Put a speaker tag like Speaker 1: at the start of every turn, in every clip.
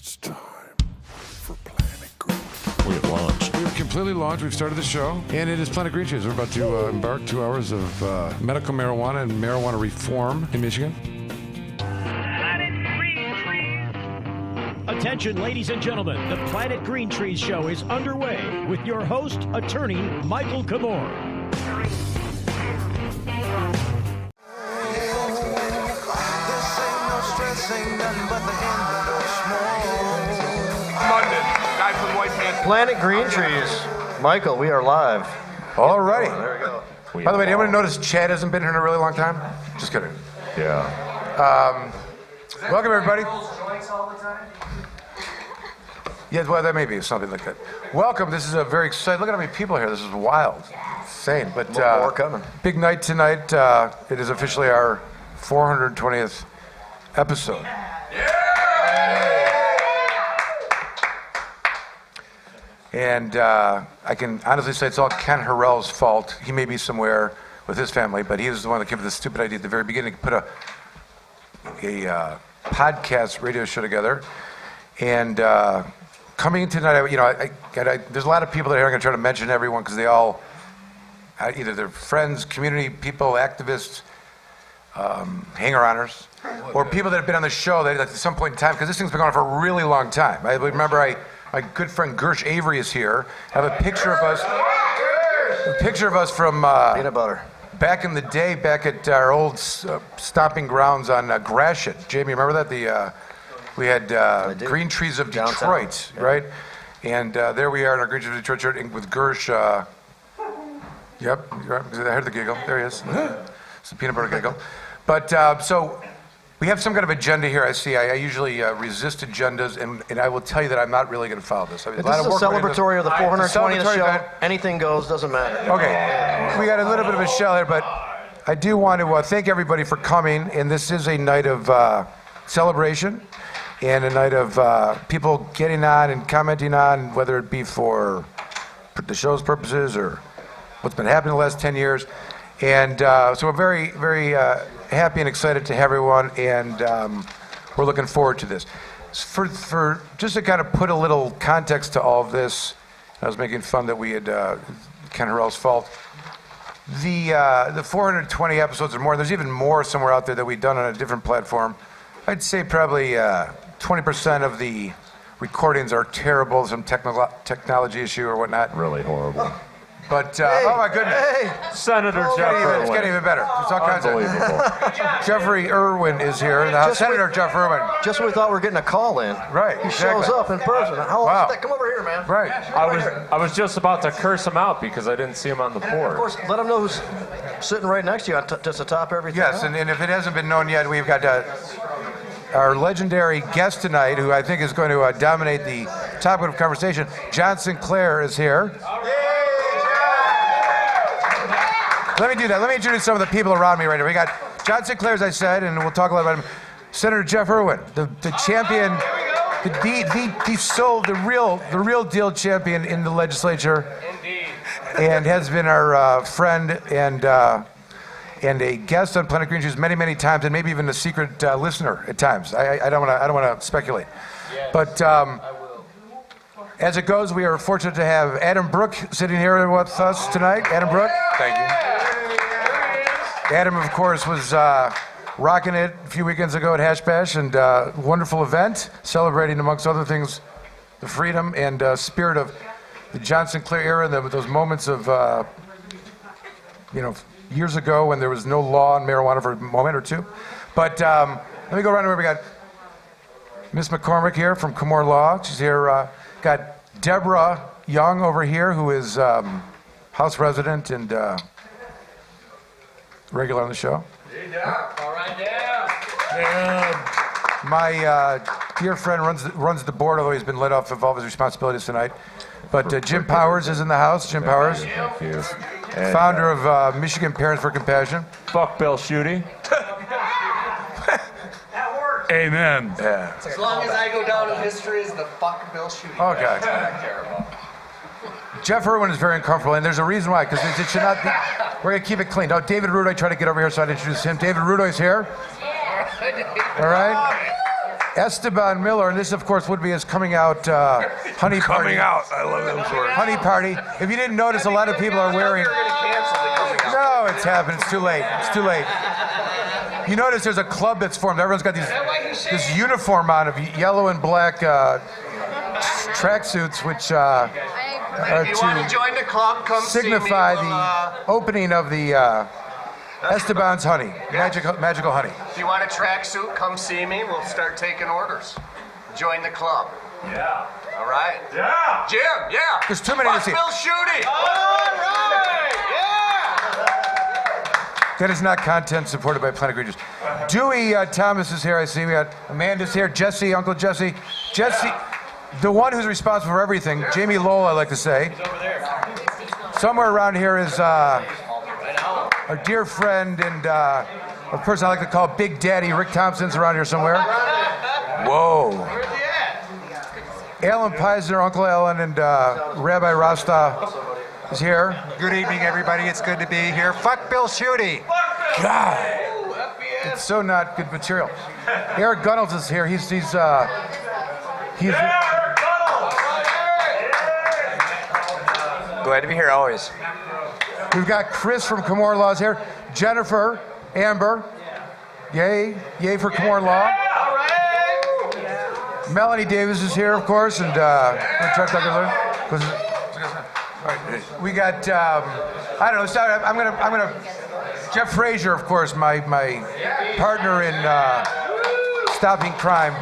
Speaker 1: It's time for Planet Green.
Speaker 2: We have launched.
Speaker 1: We've completely launched. We've started the show, and it is Planet Green Trees. We're about to embark 2 hours of medical marijuana and marijuana reform in Michigan.
Speaker 3: Attention, ladies and gentlemen, the Planet Green Trees show is underway with your host, attorney Michael Komorn.
Speaker 4: Planet Green Trees. Michael, we are live.
Speaker 1: All righty.
Speaker 4: There we go.
Speaker 1: By the way, anyone notice Chad hasn't been here in a really long time? Just kidding.
Speaker 2: Yeah.
Speaker 1: Welcome, everybody. Yeah, well, that may be something like that. Welcome. This is a very exciting. Look at how many people here. This is wild, insane. But
Speaker 4: more coming.
Speaker 1: Big night tonight. It is officially our 420th episode. And I can honestly say it's all Ken Harrell's fault. He may be somewhere with his family, but he was the one that came up with the stupid idea at the very beginning to put a podcast radio show together. And coming in tonight, there's a lot of people that are here. I'm going to try to mention everyone because they all, either they're friends, community people, activists, hanger-oners, or people that have been on the show that at some point in time, because this thing's been going on for a really long time. I remember my good friend Gersh Avery is here. I have a picture of us from
Speaker 4: Peanut butter.
Speaker 1: back in the day, back at our old stomping grounds on Gratiot. Jamie, remember that? We had Green Trees of Detroit, right? And there we are in our Green Trees of Detroit shirt with Gersh. Yep, I heard the giggle. There he is. It's the peanut butter giggle. But so we have some kind of agenda here. I see. I usually resist agendas, and I will tell you that I'm not really going to follow this. I mean,
Speaker 4: This is a celebratory of the 420th show.
Speaker 1: Event.
Speaker 4: Anything goes, doesn't matter.
Speaker 1: Okay, we got a little bit of a shell here, but I do want to thank everybody for coming. And this is a night of celebration and a night of people getting on and commenting on, whether it be for the show's purposes or what's been happening the last 10 years. And so we're very, very happy and excited to have everyone, and we're looking forward to this. For just to kind of put a little context to all of this, I was making fun that we had Ken Harrell's fault. The 420 episodes or more, there's even more somewhere out there that we've done on a different platform. I'd say probably 20% of the recordings are terrible, some technology issue or whatnot.
Speaker 2: Really horrible.
Speaker 1: But, oh my goodness.
Speaker 4: Hey,
Speaker 2: Senator Jeff Erwin.
Speaker 1: It's getting even better. It's all kinds of.
Speaker 2: Unbelievable.
Speaker 1: Jeffrey Erwin is here. Senator Jeff Erwin.
Speaker 4: just when we thought we were getting a call in.
Speaker 1: Right,
Speaker 4: He
Speaker 1: exactly.
Speaker 4: shows up in person. How
Speaker 1: Wow.
Speaker 4: is that? Come over here, man.
Speaker 1: Right.
Speaker 2: I was just about to curse him out because I didn't see him on the
Speaker 4: Of
Speaker 2: board.
Speaker 4: course, let them know who's sitting right next to you just to top everything
Speaker 1: Yes,
Speaker 4: up.
Speaker 1: and if it hasn't been known yet, we've got our legendary guest tonight, who I think is going to dominate the topic of conversation. John Sinclair is here. Let me do that. Let me introduce some of the people around me right here. We got John Sinclair, as I said, and we'll talk a lot about him. Senator Jeff Erwin, the champion, the real deal champion in the legislature. Indeed. And has been our friend and a guest on Planet Green Trees many times, and maybe even a secret listener at times. I don't want to speculate. Yes, but as it goes, we are fortunate to have Adam Brook sitting here with us tonight. Adam Brook.
Speaker 5: Thank you.
Speaker 1: Adam, of course, was rocking it a few weekends ago at Hash Bash, and wonderful event, celebrating, amongst other things, the freedom and spirit of the John Sinclair era, those moments of, years ago when there was no law on marijuana for a moment or two. But let me go around where we got Miss McCormick here from Komorn Law. She's here. Got Deborah Young over here, who is House resident and regular on the show.
Speaker 5: All right, down.
Speaker 1: My dear friend runs the board, although he's been let off of all of his responsibilities tonight. But Jim Powers is in the house. Jim Powers,
Speaker 2: Thank you. And,
Speaker 1: founder of Michigan Parents for Compassion.
Speaker 2: Fuck Bill Schuette.
Speaker 5: Amen.
Speaker 1: Yeah.
Speaker 6: As long as I go down in history as the fuck Bill Schuette.
Speaker 1: Okay.
Speaker 6: That's what I care about.
Speaker 1: Jeff Erwin is very uncomfortable, and there's a reason why, because it should not be. We're going to keep it clean. Now, David Rudoy tried to get over here, so I'd introduce him. David Rudoy's here. All right. Esteban Miller, and this, of course, would be his coming out honey party.
Speaker 5: Coming out. I love those words.
Speaker 1: Honey party. If you didn't notice, a lot of people are wearing. No, it's happened. It's too late. It's too late. You notice there's a club that's formed. Everyone's got this uniform on of yellow and black tracksuits, which are
Speaker 6: If you want to join the club, come
Speaker 1: signify
Speaker 6: see me.
Speaker 1: the opening of the Esteban's honey, magical honey.
Speaker 6: If you want a tracksuit, come see me. We'll start taking orders. Join the club.
Speaker 5: Yeah.
Speaker 6: All right?
Speaker 5: Yeah.
Speaker 6: Jim, yeah.
Speaker 1: There's too many to see.
Speaker 6: Bill Shooty. All right. Yeah.
Speaker 1: That is not content supported by Planet Creatures. Dewey Thomas is here, I see. We got Amanda's here. Jesse, Uncle Jesse. Jesse, the one who's responsible for everything. Jamie Lowell, I like to say.
Speaker 4: He's over there.
Speaker 1: Somewhere around here is our dear friend and a person I like to call Big Daddy, Rick Thompson's around here somewhere. Whoa.
Speaker 6: Where's he at?
Speaker 1: Alan Peisner, Uncle Alan, and Rabbi Rasta is here.
Speaker 7: Good evening, everybody. It's good to be here. Fuck Bill Shooty.
Speaker 1: God, it's so not good material. Eric Gunnels is here. He's
Speaker 7: Glad to be here always.
Speaker 1: We've got Chris from Komorn Law is here. Jennifer, Amber, yay for Komorn Law.
Speaker 6: All right.
Speaker 1: Melanie Davis is here, of course, and we got I don't know. Sorry, I'm gonna Jeff Frazier, of course, my partner in stopping crime.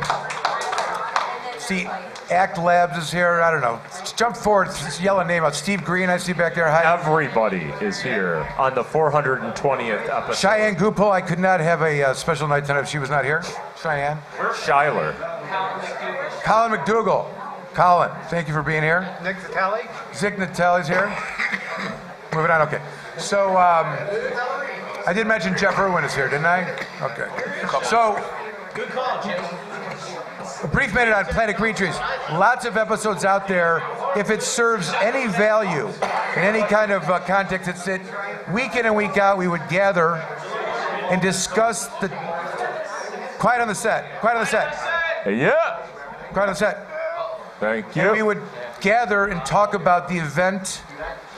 Speaker 1: See, Act Labs is here. I don't know. Jump forward, yell a name out. Steve Green, I see back there. Hi.
Speaker 2: Everybody is here on the 420th episode.
Speaker 1: Cheyenne Gupel, I could not have a special night tonight if she was not here. Cheyenne.
Speaker 2: Schuyler.
Speaker 1: Colin McDougall. Colin, thank you for being here.
Speaker 7: Nick Vitale.
Speaker 1: Zick Natali's here. Moving on, okay. So, I did mention Jeff Erwin is here, didn't I? Okay. So,
Speaker 4: Good call, Jim.
Speaker 1: a brief minute on Planet Green Trees. Lots of episodes out there. If it serves any value in any kind of context, it's that week in and week out we would gather and discuss the. Quiet on the set. Quiet on the set.
Speaker 2: Yeah.
Speaker 1: Quiet on the set.
Speaker 2: Thank
Speaker 1: And we
Speaker 2: you.
Speaker 1: would gather and talk about the event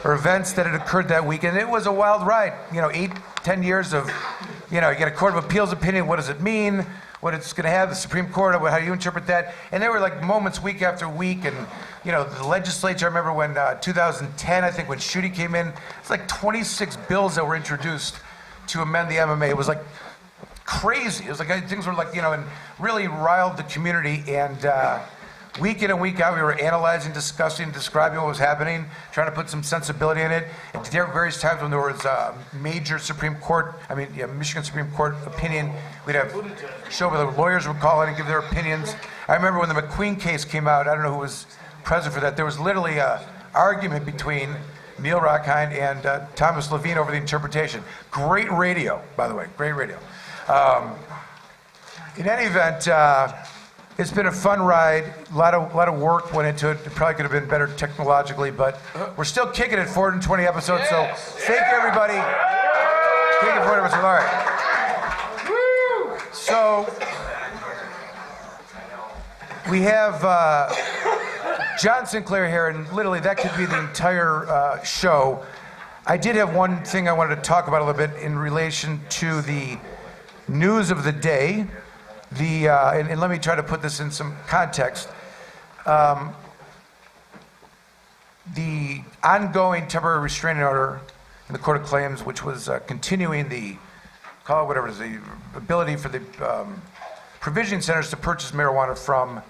Speaker 1: or events that had occurred that week. And it was a wild ride. 8-10 years of, you get a Court of Appeals opinion. What does it mean? What it's going to have, the Supreme Court, how do you interpret that? And there were like moments week after week. And, the legislature, I remember when 2010, I think when Shooty came in, it's like 26 bills that were introduced to amend the MMA. It was like crazy. It was like things were like, and really riled the community. And week in and week out, we were analyzing, discussing, describing what was happening, trying to put some sensibility in it. At various times when there was major Michigan Supreme Court opinion, we'd have show where the lawyers would call in and give their opinions. I remember when the McQueen case came out, I don't know who was present for that, there was literally an argument between Neil Rockhind and Thomas Levine over the interpretation. Great radio, by the way, great radio. In any event, it's been a fun ride. A lot of work went into it. It probably could have been better technologically, but we're still kicking it 420 episodes. So thank you, everybody. Thank you for episodes. All right. So we have John Sinclair here, and literally that could be the entire show. I did have one thing I wanted to talk about a little bit in relation to the news of the day. And let me try to put this in some context. The ongoing temporary restraining order in the Court of Claims, which was continuing the ability for the provisioning centers to purchase marijuana from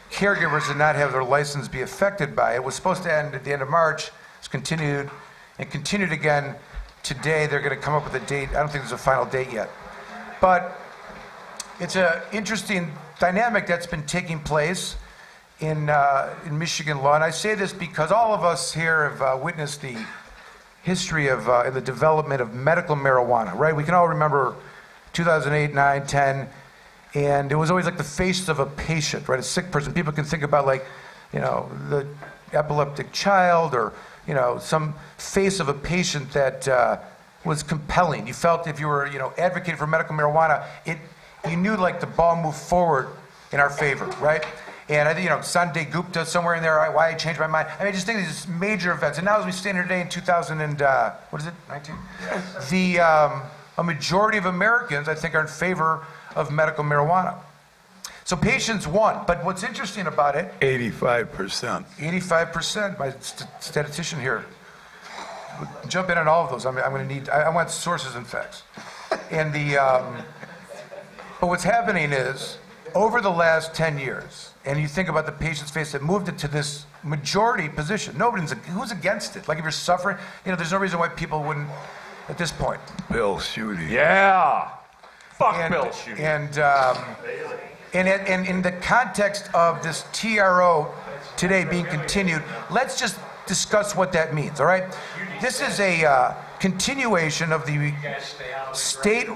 Speaker 1: caregivers and not have their license be affected by it, was supposed to end at the end of March. It's continued again today. They're going to come up with a date. I don't think there's a final date yet. But it's an interesting dynamic that's been taking place in Michigan law. And I say this because all of us here have witnessed the history of the development of medical marijuana, right? We can all remember 2008, 9, 10, and it was always like the face of a patient, right? A sick person. People can think about the epileptic child or, some face of a patient that was compelling. You felt if you were, advocating for medical marijuana, you knew like the ball moved forward in our favor, right? And I think, Sanjay Gupta somewhere in there, why I changed my mind. I mean, I just think these major events. And now as we stand here today in 19? A majority of Americans, I think, are in favor of medical marijuana. So patients won. But what's interesting about it,
Speaker 5: 85%.
Speaker 1: 85%, my statistician here. Jump in on all of those. I'm going to need, I want sources and facts. And but what's happening is, over the last 10 years, and you think about the patient's face that moved it to this majority position, who's against it? Like if you're suffering, there's no reason why people wouldn't at this point.
Speaker 5: Bill Shooty.
Speaker 2: Yeah. Fuck Bill Shooty.
Speaker 1: And in the context of this TRO today being continued, let's just discuss what that means, all right? This is a continuation of the state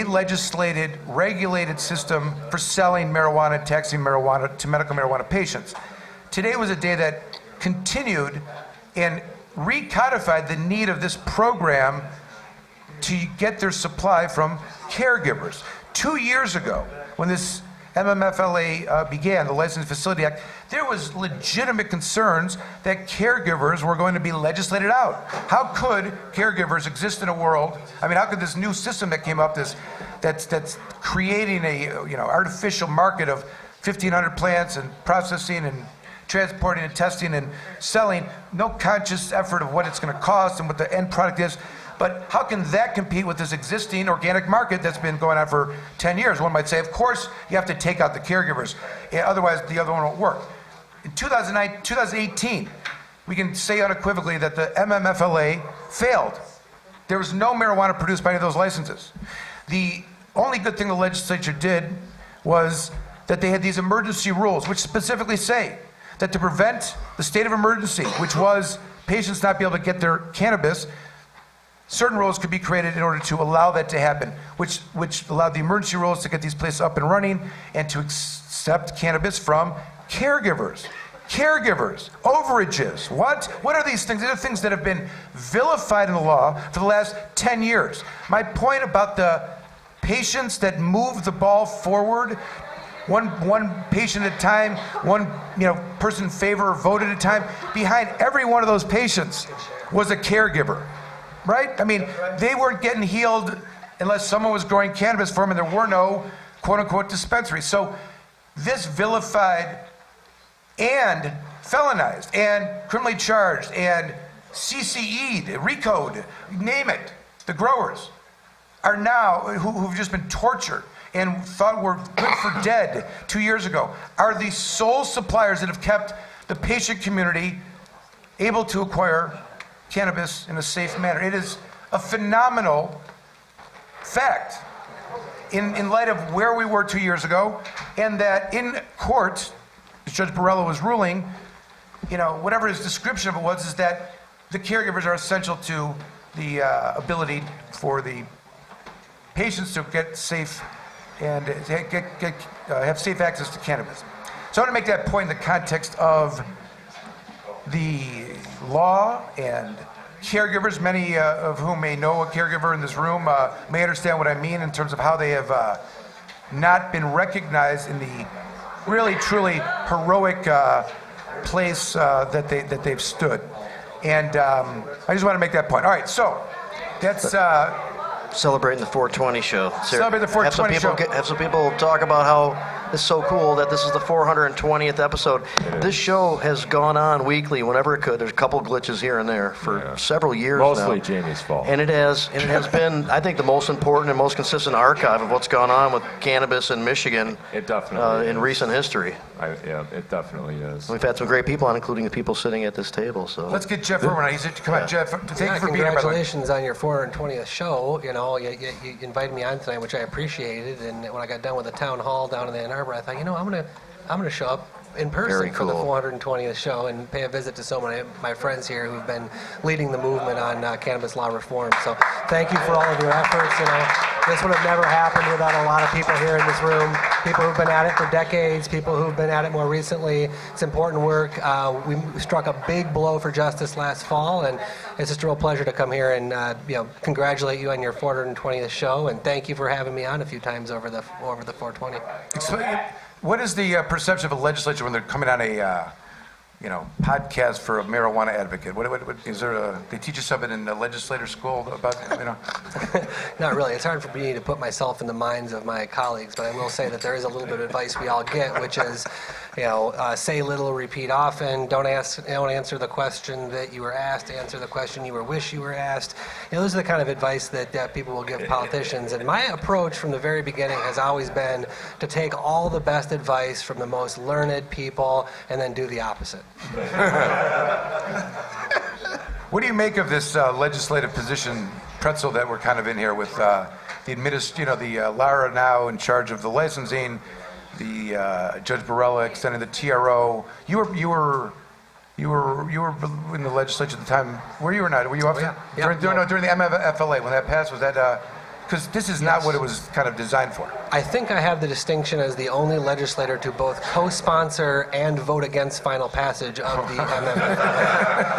Speaker 1: legislated, regulated system for selling marijuana, taxing marijuana to medical marijuana patients. Today was a day that continued and recodified the need of this program to get their supply from caregivers. 2 years ago, when this MMFLA began, the Licensed Facility Act, there was legitimate concerns that caregivers were going to be legislated out. How could caregivers exist in a world? I mean, how could this new system that came up, that's creating a artificial market of 1,500 plants and processing and transporting and testing and selling, no conscious effort of what it's going to cost and what the end product is. But how can that compete with this existing organic market that's been going on for 10 years? One might say, of course, you have to take out the caregivers. Otherwise, the other one won't work. In 2018, we can say unequivocally that the MMFLA failed. There was no marijuana produced by any of those licenses. The only good thing the legislature did was that they had these emergency rules, which specifically say that to prevent the state of emergency, which was patients not be able to get their cannabis, certain rules could be created in order to allow that to happen, which allowed the emergency rules to get these places up and running and to accept cannabis from caregivers. Caregivers, overages, what are these things? These are things that have been vilified in the law for the last 10 years. My point about the patients that move the ball forward, one patient at a time, one person in favor or vote at a time, behind every one of those patients was a caregiver. Right? I mean, they weren't getting healed unless someone was growing cannabis for them and there were no quote-unquote dispensaries. So this vilified and felonized and criminally charged and CCE'd, RICO'd, name it, the growers are now, who've just been tortured and thought were good for dead 2 years ago, are the sole suppliers that have kept the patient community able to acquire cannabis in a safe manner. It is a phenomenal fact in light of where we were 2 years ago, and that in court, as Judge Borrello was ruling, whatever his description of it was, is that the caregivers are essential to the ability for the patients to get safe and have safe access to cannabis. So I want to make that point in the context of the law and caregivers, many of whom may know a caregiver in this room, may understand what I mean in terms of how they have not been recognized in the really, truly heroic place that they've stood. And I just want to make that point. All right, so that's...
Speaker 4: Celebrating the 420 show.
Speaker 1: Celebrate the 420 show.
Speaker 4: Have some people talk about how it's so cool that this is the 420th episode. This show has gone on weekly whenever it could. There's a couple glitches here and there for several years now.
Speaker 2: Mostly Jamie's fault.
Speaker 4: And it has been, I think, the most important and most consistent archive of what's gone on with cannabis in Michigan.
Speaker 2: It definitely
Speaker 4: in recent history.
Speaker 2: Yeah, it definitely is.
Speaker 4: We've had some great people on, including the people sitting at this table. So
Speaker 1: let's get Jeff Erwin on. Come on, Jeff. Thank you for being here.
Speaker 8: Congratulations on your 420th show. You invited me on tonight, which I appreciated. And when I got done with the town hall down in Ann Arbor, I thought, I'm gonna show up in person for the 420th show and pay a visit to so many of my friends here who've been leading the movement on cannabis law reform. So thank you for all of your efforts. This would have never happened without a lot of people here in this room, people who've been at it for decades, people who've been at it more recently. It's important work. We struck a big blow for justice last fall, and it's just a real pleasure to come here and congratulate you on your 420th show, and thank you for having me on a few times over the 420.
Speaker 1: What is the perception of a legislature when they're coming on a podcast for a marijuana advocate? What is there? They teach you something in the legislator school about
Speaker 8: Not really. It's hard for me to put myself in the minds of my colleagues, but I will say that there is a little bit of advice we all get, which is, say little, repeat often. Don't answer the question that you were asked. Answer the question you wish you were asked. Those are the kind of advice that people will give politicians. And my approach from the very beginning has always been to take all the best advice from the most learned people and then do the opposite.
Speaker 1: What do you make of this legislative position pretzel that we're kind of in here with the Lara now in charge of the licensing, the Judge Barella extending the TRO? You were in the legislature at the time. Were you or not? Were you up during the MFLA when that passed? Was that? Because this is not what it was kind of designed for.
Speaker 8: I think I have the distinction as the only legislator to both co-sponsor and vote against final passage of the MMFLA.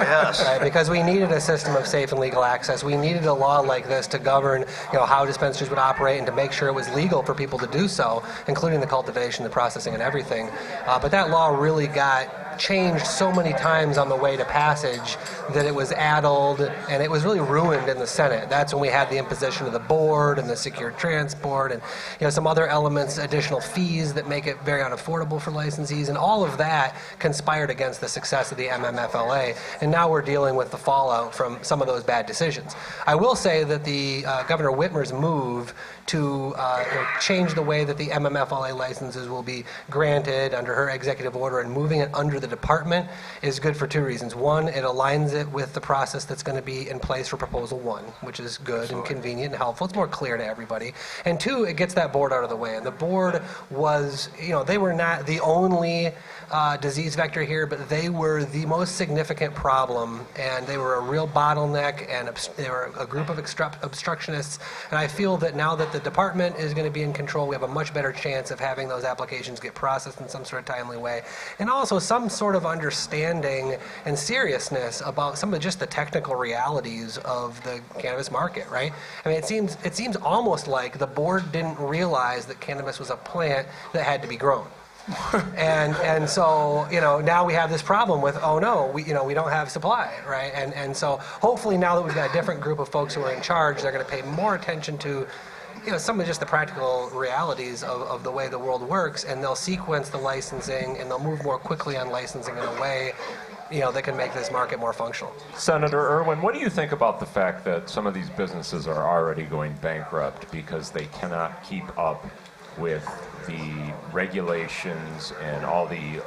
Speaker 4: Yes.
Speaker 8: Right? Because we needed a system of safe and legal access. We needed a law like this to govern, how dispensaries would operate and to make sure it was legal for people to do so, including the cultivation, the processing, and everything. But that law really got changed so many times on the way to passage that it was addled and it was really ruined in the Senate. That's when we had the imposition of the board and the secure transport and some other elements, additional fees that make it very unaffordable for licensees, and all of that conspired against the success of the MMFLA. And now we're dealing with the fallout from some of those bad decisions. I will say that the Governor Whitmer's move to change the way that the MMFLA licenses will be granted under her executive order and moving it under the department is good for two reasons. One, it aligns it with the process that's going to be in place for Proposal 1, which is good and convenient and helpful. It's more clear to everybody. And two, it gets that board out of the way. And the board was, they were not the only disease vector here, but they were the most significant problem, and they were a real bottleneck, and they were a group of obstructionists. And I feel that now that the department is going to be in control, we have a much better chance of having those applications get processed in some sort of timely way, and also some sort of understanding and seriousness about some of just the technical realities of the cannabis market, right? I mean, it seems almost like the board didn't realize that cannabis was a plant that had to be grown. and so now we have this problem with we don't have supply, right? And so hopefully now that we've got a different group of folks who are in charge, they're going to pay more attention to some of just the practical realities of the way the world works, and they'll sequence the licensing and they'll move more quickly on licensing in a way that can make this market more functional.
Speaker 2: Senator Erwin, what do you think about the fact that some of these businesses are already going bankrupt because they cannot keep up with the regulations and all the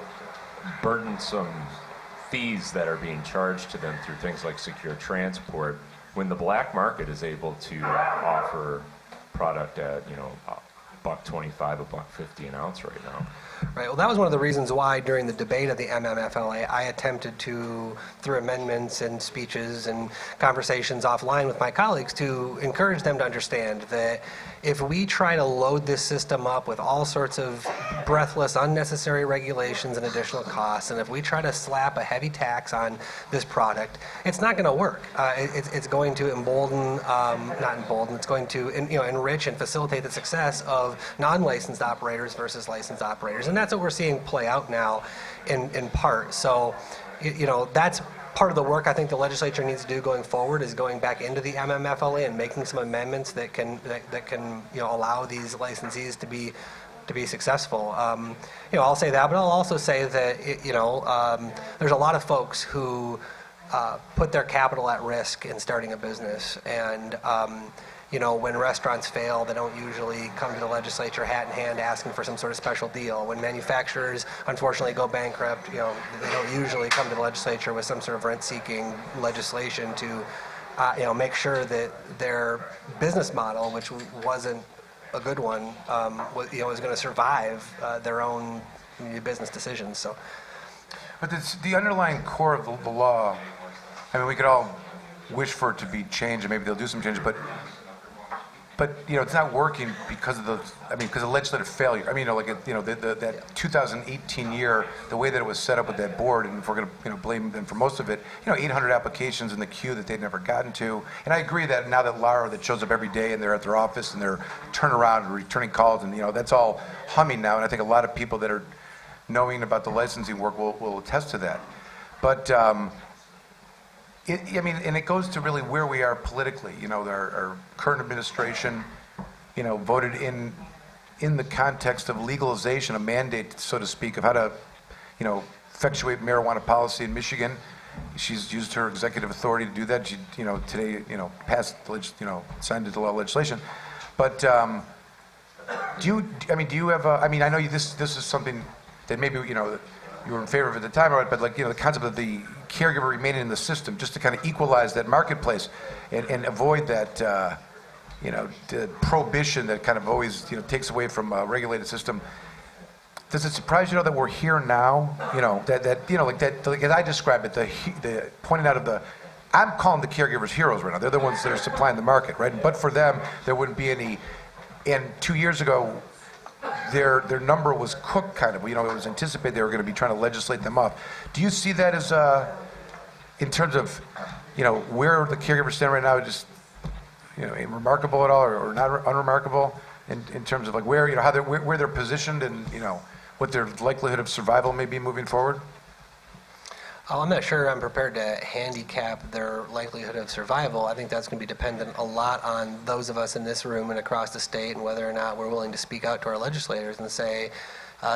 Speaker 2: burdensome fees that are being charged to them through things like secure transport, when the black market is able to offer product at $1.25, $1.50 an ounce right now?
Speaker 8: Right. Well, that was one of the reasons why during the debate of the MMFLA, I attempted to, through amendments and speeches and conversations offline with my colleagues, to encourage them to understand that if we try to load this system up with all sorts of breathless, unnecessary regulations and additional costs, and if we try to slap a heavy tax on this product, it's not going to work. It's going to it's going to enrich and facilitate the success of non-licensed operators versus licensed operators. And that's what we're seeing play out now in part. So, that's part of the work I think the legislature needs to do going forward, is going back into the MMFLA and making some amendments that can allow these licensees to be successful. I'll say that, but I'll also say that there's a lot of folks who put their capital at risk in starting a business, and when restaurants fail, they don't usually come to the legislature hat in hand asking for some sort of special deal. When manufacturers unfortunately go bankrupt, they don't usually come to the legislature with some sort of rent-seeking legislation to make sure that their business model, which wasn't a good one, was going to survive their own business decisions. So,
Speaker 1: but the underlying core of the law, I mean, we could all wish for it to be changed, and maybe they'll do some changes, but But it's not working because of because of legislative failure. That 2018 year, the way that it was set up with that board, and if we're going to blame them for most of it, 800 applications in the queue that they'd never gotten to. And I agree that now that Lara that shows up every day and they're at their office and they're turning around and returning calls, and that's all humming now. And I think a lot of people that are knowing about the licensing work will attest to that. But and it goes to really where we are politically. Our current administration, voted in the context of legalization, a mandate, so to speak, of how to, effectuate marijuana policy in Michigan. She's used her executive authority to do that. She, today, passed, signed into law legislation. But do you have a? I know this is something that maybe you were in favor of at the time, but the concept of the caregiver remaining in the system, just to kind of equalize that marketplace and avoid that, the prohibition that kind of always, takes away from a regulated system. Does it surprise you that we're here now? As I describe it, the pointing out of I'm calling the caregivers heroes right now. They're the ones that are supplying the market, right? But for them, there wouldn't be any. And 2 years ago, their number was cooked, kind of. It was anticipated they were going to be trying to legislate them off. Do you see that as, in terms of, where the caregivers stand right now, just, remarkable at all, or not unremarkable, in terms of where, how where they're positioned, and what their likelihood of survival may be moving forward?
Speaker 8: Oh, I'm not sure I'm prepared to handicap their likelihood of survival. I think that's going to be dependent a lot on those of us in this room and across the state, and whether or not we're willing to speak out to our legislators and say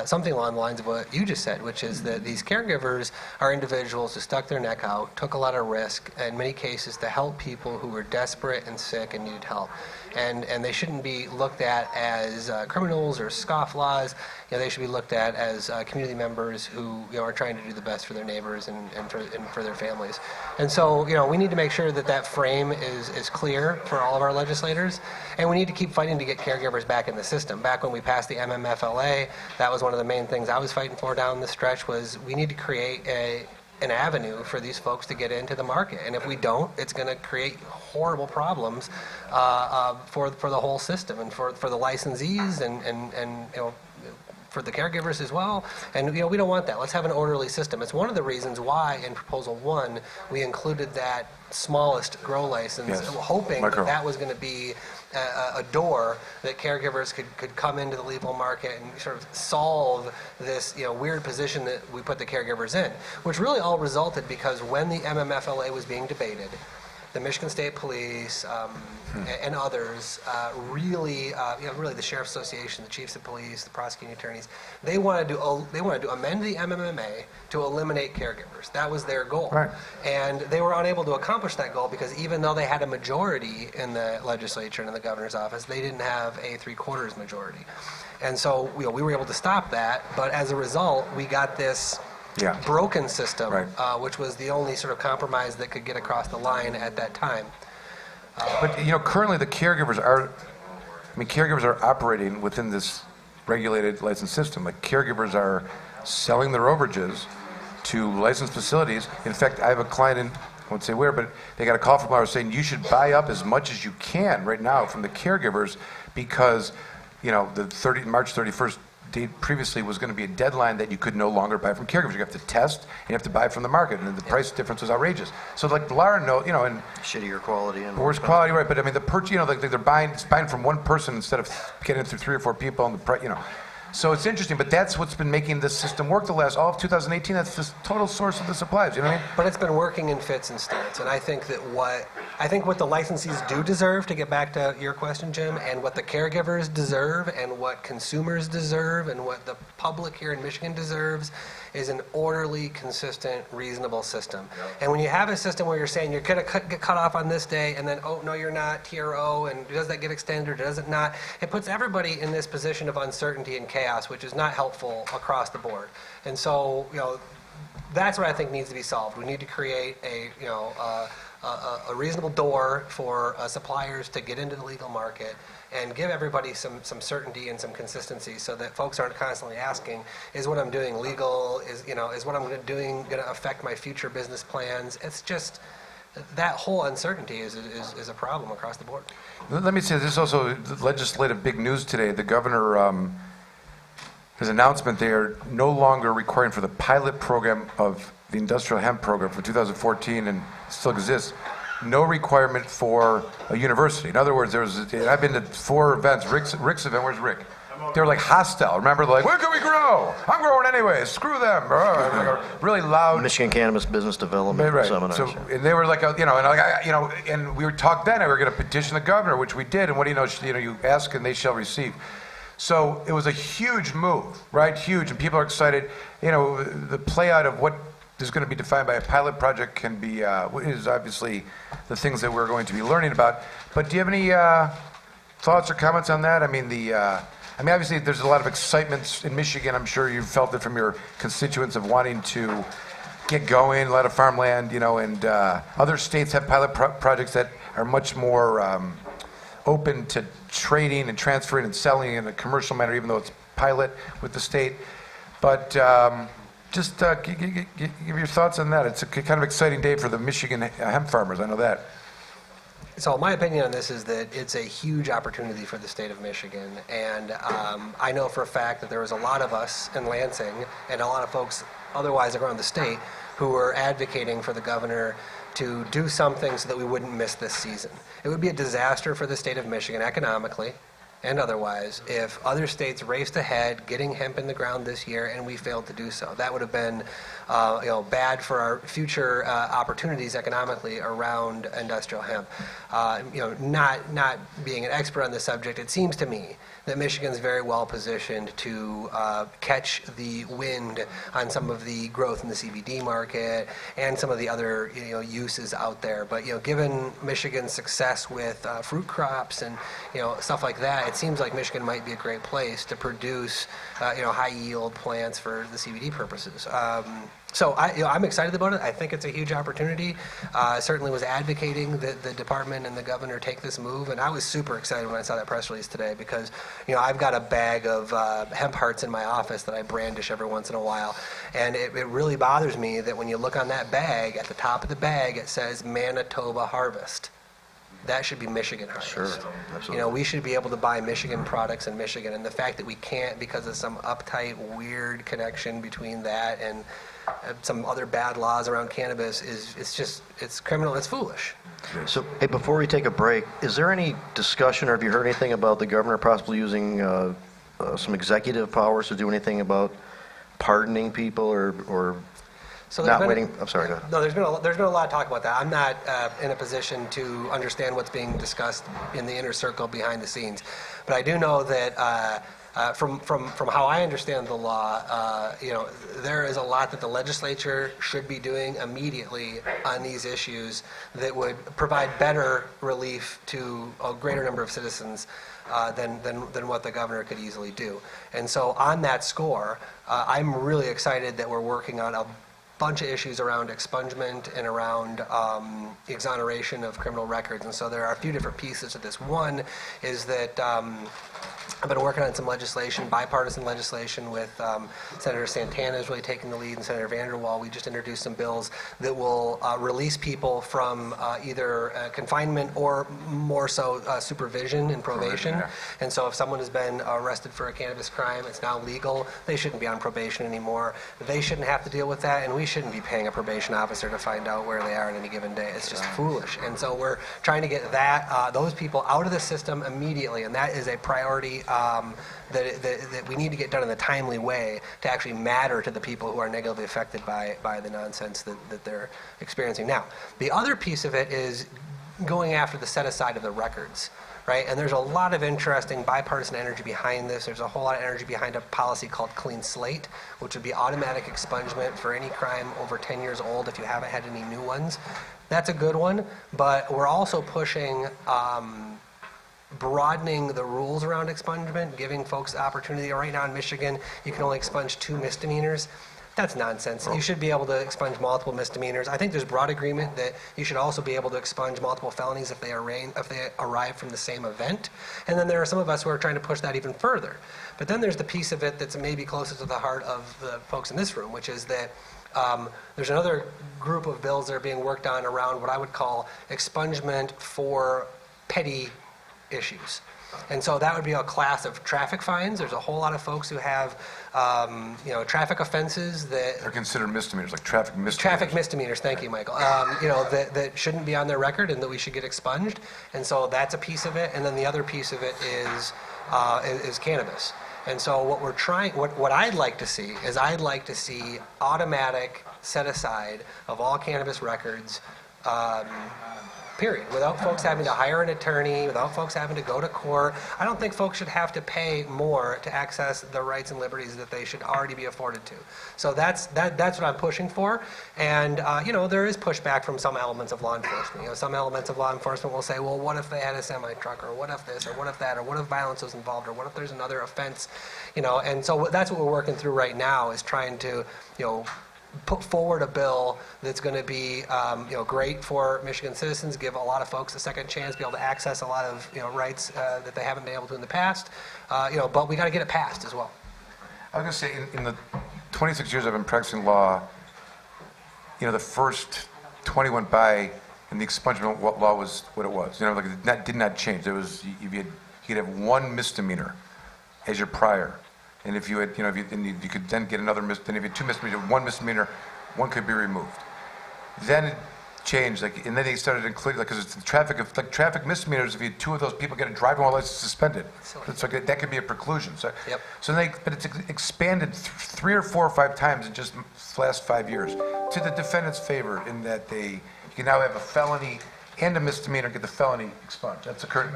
Speaker 8: something along the lines of what you just said, which is that these caregivers are individuals who stuck their neck out, took a lot of risk, in many cases to help people who were desperate and sick and needed help. And they shouldn't be looked at as criminals or scofflaws. They should be looked at as community members who are trying to do the best for their neighbors and for their families. And so we need to make sure that frame is clear for all of our legislators, and we need to keep fighting to get caregivers back in the system. Back when we passed the MMFLA, that was one of the main things I was fighting for down the stretch. Was we need to create an avenue for these folks to get into the market, and if we don't, it's going to create horrible problems for the whole system, and for the licensees and for the caregivers as well. And we don't want that. Let's have an orderly system. It's one of the reasons why in Proposal 1 we included that smallest grow license, hoping that was going to be a door that caregivers could come into the legal market and sort of solve this weird position that we put the caregivers in, which really all resulted because when the MMFLA was being debated, the Michigan State Police and others really the Sheriff's Association, the Chiefs of Police, the prosecuting attorneys, they wanted to amend the MMMA to eliminate caregivers. That was their goal.
Speaker 1: Right. And
Speaker 8: they were unable to accomplish that goal because even though they had a majority in the legislature and in the governor's office, they didn't have a 3/4 majority. And so we were able to stop that, but as a result, we got this broken system, which was the only sort of compromise that could get across the line at that time.
Speaker 1: But currently the caregivers are operating within this regulated licensed system. Like, caregivers are selling their overages to licensed facilities. In fact, I have a client in, I won't say where, but they got a call from ours saying you should buy up as much as you can right now from the caregivers because the March 31st date previously was going to be a deadline that you could no longer buy from caregivers. You have to test and you have to buy from the market, and the price difference was outrageous. So Laura and
Speaker 4: shittier quality and
Speaker 1: worse quality, right? But the they're buying from one person instead of getting it through 3 or 4 people, and the price, So it's interesting, but that's what's been making this system work all of 2018. That's the total source of the supplies. You know what I mean?
Speaker 8: But it's been working in fits and starts, and I think what the licensees do deserve, to get back to your question, Jim, and what the caregivers deserve, and what consumers deserve, and what the public here in Michigan deserves, is an orderly, consistent, reasonable system. Yep. And when you have a system where you're saying you're going to get cut off on this day, and then, oh, no, you're not, TRO, and does that get extended or does it not? It puts everybody in this position of uncertainty and chaos, which is not helpful across the board. And so, that's what I think needs to be solved. We need to create a reasonable door for suppliers to get into the legal market and give everybody some certainty and some consistency, so that folks aren't constantly asking, is what I'm doing legal? Is what I'm doing going to affect my future business plans? It's just that whole uncertainty is a problem across the board.
Speaker 1: Let me say, this is also legislative big news today. The governor, his announcement, they are no longer requiring for the pilot program of the industrial hemp program for 2014, and still exists, no requirement for a university. In other words, I've been to 4 events. Rick's event, where's Rick? They were like hostile. Remember, like, where can we grow? I'm growing anyway. Screw them. Like a really loud.
Speaker 4: Michigan Cannabis Business Development
Speaker 1: Right.
Speaker 4: Seminar.
Speaker 1: So, and they were like, and we were talked then. We were going to petition the governor, which we did. And what do you know? You ask and they shall receive. So it was a huge move, right? Huge, and people are excited. The play out of what is going to be defined by a pilot project can be is obviously the things that we're going to be learning about. But do you have any thoughts or comments on that? I mean, obviously there's a lot of excitement in Michigan. I'm sure you've felt it from your constituents of wanting to get going, a lot of farmland, and other states have pilot projects that are much more open to trading and transferring and selling in a commercial manner, even though it's pilot with the state. But just give your thoughts on that. It's a kind of exciting day for the Michigan hemp farmers. I know that.
Speaker 8: So my opinion on this is that it's a huge opportunity for the state of Michigan, and I know for a fact that there was a lot of us in Lansing and a lot of folks otherwise around the state who were advocating for the governor to do something so that we wouldn't miss this season. It would be a disaster for the state of Michigan economically and otherwise if other states raced ahead getting hemp in the ground this year and we failed to do so. That would have been bad for our future opportunities economically around industrial hemp. Not being an expert on the subject, it seems to me that Michigan's very well positioned to catch the wind on some of the growth in the CBD market and some of the other uses out there. But given Michigan's success with fruit crops and stuff like that, it seems like Michigan might be a great place to produce high yield plants for the CBD purposes. So I'm excited about it. I think it's a huge opportunity. Certainly was advocating that the department and the governor take this move, and I was super excited when I saw that press release today because I've got a bag of hemp hearts in my office that I brandish every once in a while, and it really bothers me that when you look on that bag, at the top of the bag it says Manitoba Harvest. That should be Michigan Harvest.
Speaker 4: Sure, absolutely.
Speaker 8: We should be able to buy Michigan products in Michigan, and the fact that we can't because of some uptight, weird connection between that and some other bad laws around cannabis it's criminal, it's foolish.
Speaker 4: So, hey, before we take a break, is there any discussion or have you heard anything about the governor possibly using some executive powers to do anything about pardoning people or
Speaker 8: So
Speaker 4: not waiting? I'm sorry, go ahead.
Speaker 8: No, there's been a lot of talk about that. I'm not in a position to understand what's being discussed in the inner circle behind the scenes, but I do know that from how I understand the law, there is a lot that the legislature should be doing immediately on these issues that would provide better relief to a greater number of citizens than what the governor could easily do. And so on that score, I'm really excited that we're working on a bunch of issues around expungement and around exoneration of criminal records. And so there are a few different pieces to this. One is that I've been working on some legislation, bipartisan legislation with Senator Santana is really taking the lead, and Senator Vanderwall. We just introduced some bills that will release people from either confinement or more so supervision and probation. Yeah. And so if someone has been arrested for a cannabis crime, it's now legal. They shouldn't be on probation anymore. They shouldn't have to deal with that, and we shouldn't be paying a probation officer to find out where they are on any given day. It's just foolish. And so we're trying to get those people out of the system immediately, and that is a priority that we need to get done in a timely way to actually matter to the people who are negatively affected by the nonsense that they're experiencing. Now, the other piece of it is going after the set aside of the records, right? And there's a lot of interesting bipartisan energy behind this. There's a whole lot of energy behind a policy called Clean Slate, which would be automatic expungement for any crime over 10 years old if you haven't had any new ones. That's a good one, but we're also pushing broadening the rules around expungement, giving folks the opportunity. Right now in Michigan, you can only expunge 2 misdemeanors. That's nonsense. You should be able to expunge multiple misdemeanors. I think there's broad agreement that you should also be able to expunge multiple felonies if they arrive from the same event. And then there are some of us who are trying to push that even further. But then there's the piece of it that's maybe closer to the heart of the folks in this room, which is that There's another group of bills that are being worked on around what I would call expungement for petty issues. And so that would be a class of traffic fines. There's a whole lot of folks who have, traffic offenses that
Speaker 1: They're considered misdemeanors, like traffic misdemeanors.
Speaker 8: Traffic misdemeanors, thank you, Michael. That shouldn't be on their record and that we should get expunged. And so that's a piece of it. And then the other piece of it is cannabis. And so what I'd like to see is automatic set aside of all cannabis records, period, without folks having to hire an attorney, without folks having to go to court. I don't think folks should have to pay more to access the rights and liberties that they should already be afforded to. So that's what I'm pushing for. And there is pushback from some elements of law enforcement. Some elements of law enforcement will say, well, what if they had a semi-truck, or what if this, or what if that, or what if violence was involved, or what if there's another offense, And so that's what we're working through right now, is trying to, put forward a bill that's going to be, great for Michigan citizens, give a lot of folks a second chance, be able to access a lot of, rights that they haven't been able to in the past. But we got to get it passed as well.
Speaker 1: I was going to say, in the 26 years I've been practicing law, the first 20 went by, and the expungement law was what it was. It did not change. There was you could have one misdemeanor as your prior. And if you had, you could then get another then if you had two misdemeanors, one misdemeanor, one could be removed. Then it changed, and then they started including, because it's traffic misdemeanors. If you had two of those people get a driving while license suspended, it's like that could be a preclusion. So,
Speaker 8: Yep.
Speaker 1: But it's expanded 3 or 4 or 5 times in just the last 5 years to the defendant's favor, in that you can now have a felony and a misdemeanor get the felony expunged. That's occurred.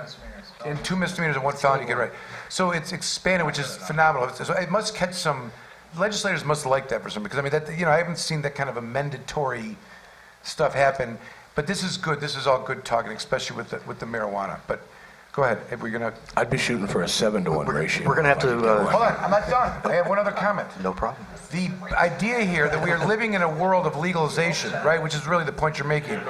Speaker 1: And 2 misdemeanors and 1 felony get right. So it's expanded, which is phenomenal. So it must catch some legislators must like that for some, because I haven't seen that kind of amendatory stuff happen. But this is good. This is all good talking, especially with the marijuana. But go ahead. If we're gonna,
Speaker 9: I'd be shooting for a 7-to-1 ratio.
Speaker 4: We're going to have to...
Speaker 1: hold on. I'm not done. I have one other comment.
Speaker 4: No problem.
Speaker 1: The idea here that we are living in a world of legalization, right, which is really the point you're making.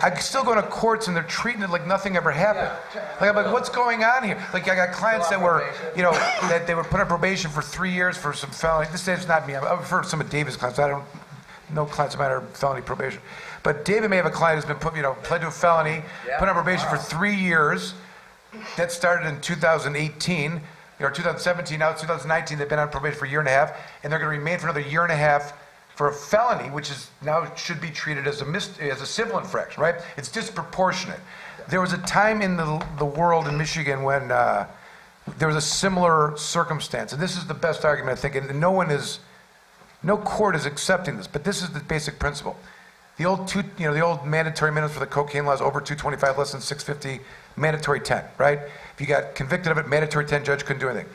Speaker 1: I still go to courts and they're treating it like nothing ever happened. I'm like, what's going on here? Like, I got clients that were, that they were put on probation for 3 years for some felony. This is not me. I've heard some of David's clients. I don't know clients of mine are felony probation. But David may have a client who's been pled to a felony, put on probation for 3 years. That started in 2018. 2017, now it's 2019, they've been on probation for 1.5 years, and they're going to remain for another 1.5 years for a felony, which is now should be treated as a civil infraction, right? It's disproportionate. There was a time in the world in Michigan when there was a similar circumstance, and this is the best argument, I think, and no court is accepting this, but this is the basic principle. The old mandatory minimums for the cocaine laws, over 225, less than 650, mandatory 10, right? If you got convicted of it, mandatory 10, judge couldn't do anything.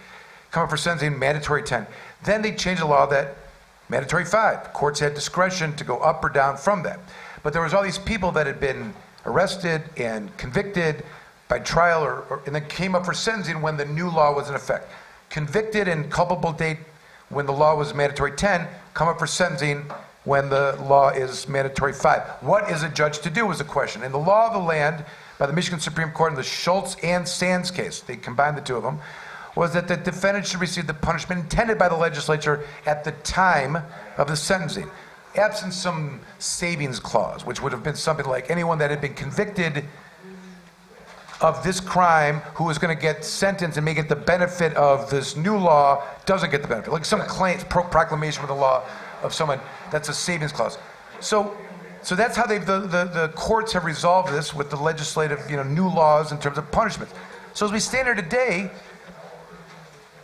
Speaker 1: Come up for sentencing, mandatory 10. Then they changed the law that mandatory 5. Courts had discretion to go up or down from that. But there was all these people that had been arrested and convicted by trial and then came up for sentencing when the new law was in effect. Convicted and culpable date when the law was mandatory 10, come up for sentencing when the law is mandatory 5. What is a judge to do was the question. In the law of the land, by the Michigan Supreme Court in the Schultz and Sands case, they combined the two of them, was that the defendant should receive the punishment intended by the legislature at the time of the sentencing, absent some savings clause, which would have been something like anyone that had been convicted of this crime who was going to get sentenced and may get the benefit of this new law doesn't get the benefit. Like some claim, proclamation of the law of someone, that's a savings clause. So that's how the courts have resolved this with the legislative, new laws in terms of punishment. So as we stand here today,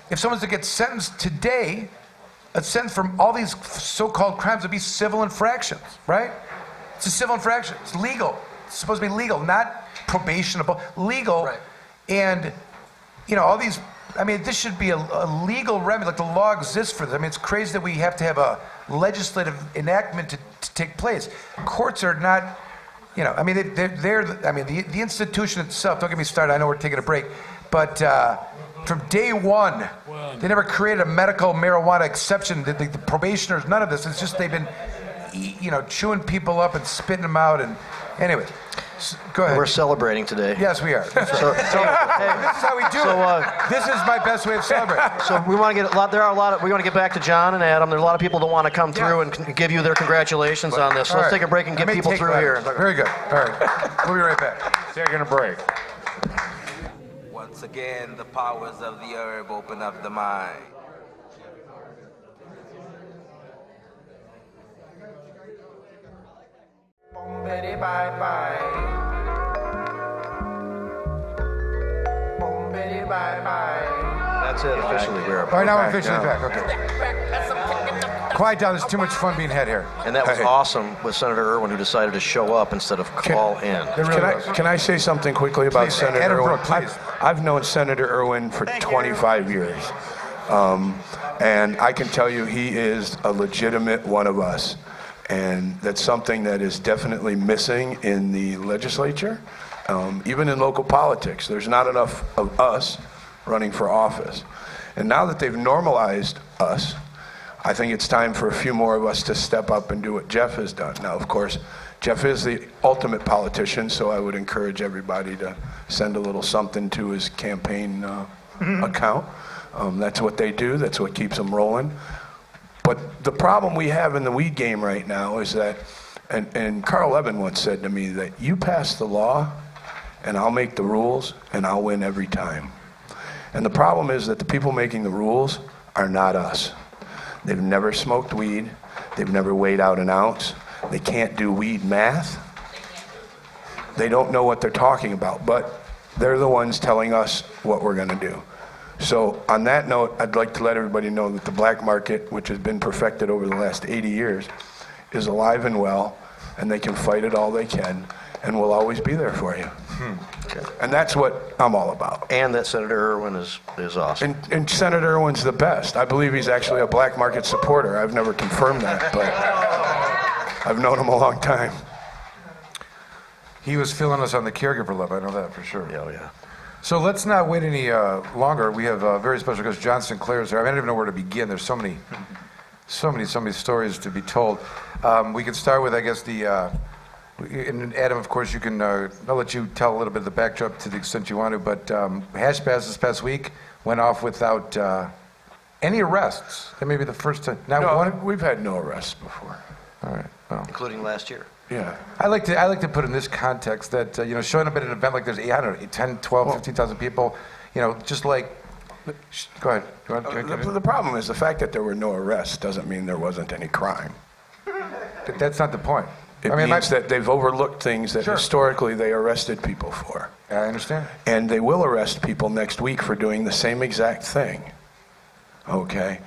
Speaker 1: if someone's to get sentenced today, a sentence from all these so-called crimes would be civil infractions, right? It's a civil infraction. It's legal. It's supposed to be legal, not probationable. Legal.
Speaker 8: Right.
Speaker 1: And, all these, this should be a legal remedy. Like the law exists for this. It's crazy that we have to have a legislative enactment to take place. Courts are not, the institution itself, don't get me started, I know we're taking a break, but from day one, they never created a medical marijuana exception. The probationers, none of this. It's just they've been, chewing people up and spitting them out. And anyway, Go ahead.
Speaker 4: We're celebrating today.
Speaker 1: Yes, we are. That's right.
Speaker 4: So,
Speaker 1: This is how we do it. This is my best way of celebrating.
Speaker 4: so we want to get a lot. There are a lot of. We want to get back to John and Adam. There's a lot of people that want to come through and give you their congratulations on this. So let's take a break and get people through here.
Speaker 1: Very good. All right. We'll be right back.
Speaker 2: Taking a break.
Speaker 10: Once again, the powers of the herb open up the mind. Boom, bitty, bye, bye. Boom, bitty, bye, bye.
Speaker 4: That's it. Officially, we're
Speaker 1: All right, now we're officially back. Okay. Quiet down. There's too much fun being had here.
Speaker 4: And that was awesome with Senator Erwin, who decided to show up instead of call in.
Speaker 9: Can I say something quickly about
Speaker 1: Please,
Speaker 9: Senator
Speaker 1: Adam
Speaker 9: Erwin?
Speaker 1: Brook, please.
Speaker 9: I've known Senator Erwin for 25 years. And I can tell you he is a legitimate one of us. And that's something that is definitely missing in the legislature, even in local politics. There's not enough of us running for office. And now that they've normalized us, I think it's time for a few more of us to step up and do what Jeff has done. Now, of course, Jeff is the ultimate politician, so I would encourage everybody to send a little something to his campaign account. That's what they do. That's what keeps them rolling. But the problem we have in the weed game right now is that, and Carl Levin once said to me that you pass the law and I'll make the rules and I'll win every time. And the problem is that the people making the rules are not us. They've never smoked weed. They've never weighed out an ounce. They can't do weed math. They don't know what they're talking about, but they're the ones telling us what we're going to do. So on that note, I'd like to let everybody know that the black market, which has been perfected over the last 80 years, is alive and well, and they can fight it all they can, and we'll always be there for you. Okay. And that's what I'm all about.
Speaker 4: And that Senator Erwin is awesome.
Speaker 9: And Senator Erwin's the best. I believe he's actually a black market supporter. I've never confirmed that, but I've known him a long time.
Speaker 1: He was feeling us on the caregiver love. I know that for sure.
Speaker 4: Oh, yeah.
Speaker 1: So let's not wait any longer. We have a very special guest. John Sinclair is here. I don't even know where to begin. There's so many stories to be told. We can start with, I guess, and Adam, of course, you can. I'll let you tell a little bit of the backdrop to the extent you want to. But Hash Bass this past week went off without any arrests. That may be the first time.
Speaker 9: We've had no arrests before.
Speaker 1: All right. Well.
Speaker 4: Including last year.
Speaker 9: Yeah.
Speaker 1: I like to put in this context that showing up at an event like there's 10, 12, 15,000 people, just like. Go ahead.
Speaker 9: The problem is the fact that there were no arrests doesn't mean there wasn't any crime.
Speaker 1: That's not the point.
Speaker 9: It means that they've overlooked things that historically they arrested people for.
Speaker 1: I understand.
Speaker 9: And they will arrest people next week for doing the same exact thing. Okay?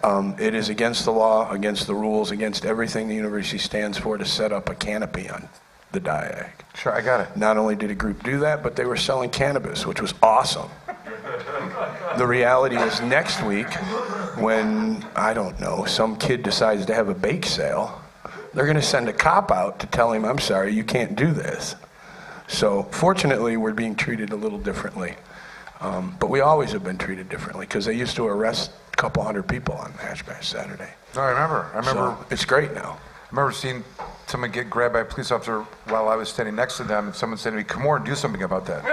Speaker 9: It is against the law, against the rules, against everything the university stands for to set up a canopy on the diag.
Speaker 1: Sure, I got it.
Speaker 9: Not only did a group do that, but they were selling cannabis, which was awesome. The reality is next week, when, I don't know, some kid decides to have a bake sale, they're going to send a cop out to tell him, I'm sorry, you can't do this. So fortunately, we're being treated a little differently. But we always have been treated differently because they used to arrest a couple hundred people on Hash Bash Saturday.
Speaker 1: No, I remember.
Speaker 9: So it's great now.
Speaker 1: I remember seeing someone get grabbed by a police officer while I was standing next to them, and someone said to me, Komorn, do something about that.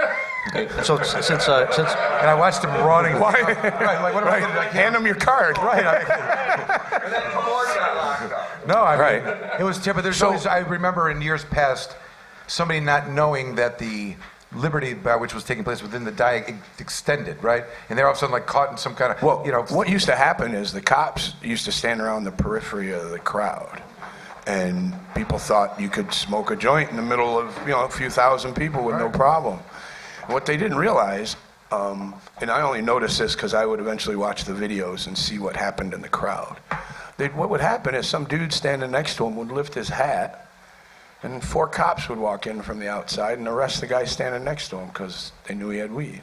Speaker 4: So since
Speaker 1: and I watched him running.
Speaker 9: Why?
Speaker 1: Right, like, what am I gonna do?
Speaker 9: Hand them your card.
Speaker 1: Right.
Speaker 6: And then Komorn got locked up.
Speaker 1: No, I mean, it was but there's always, I remember in years past, somebody not knowing that the liberty by which was taking place within the diag extended, right? And they're all of a sudden like caught in some kind of,
Speaker 9: What used to happen is the cops used to stand around the periphery of the crowd. And people thought you could smoke a joint in the middle of, a few thousand people with no problem. What they didn't realize, and I only noticed this because I would eventually watch the videos and see what happened in the crowd. What would happen is some dude standing next to him would lift his hat, and 4 cops would walk in from the outside and arrest the guy standing next to him because they knew he had weed.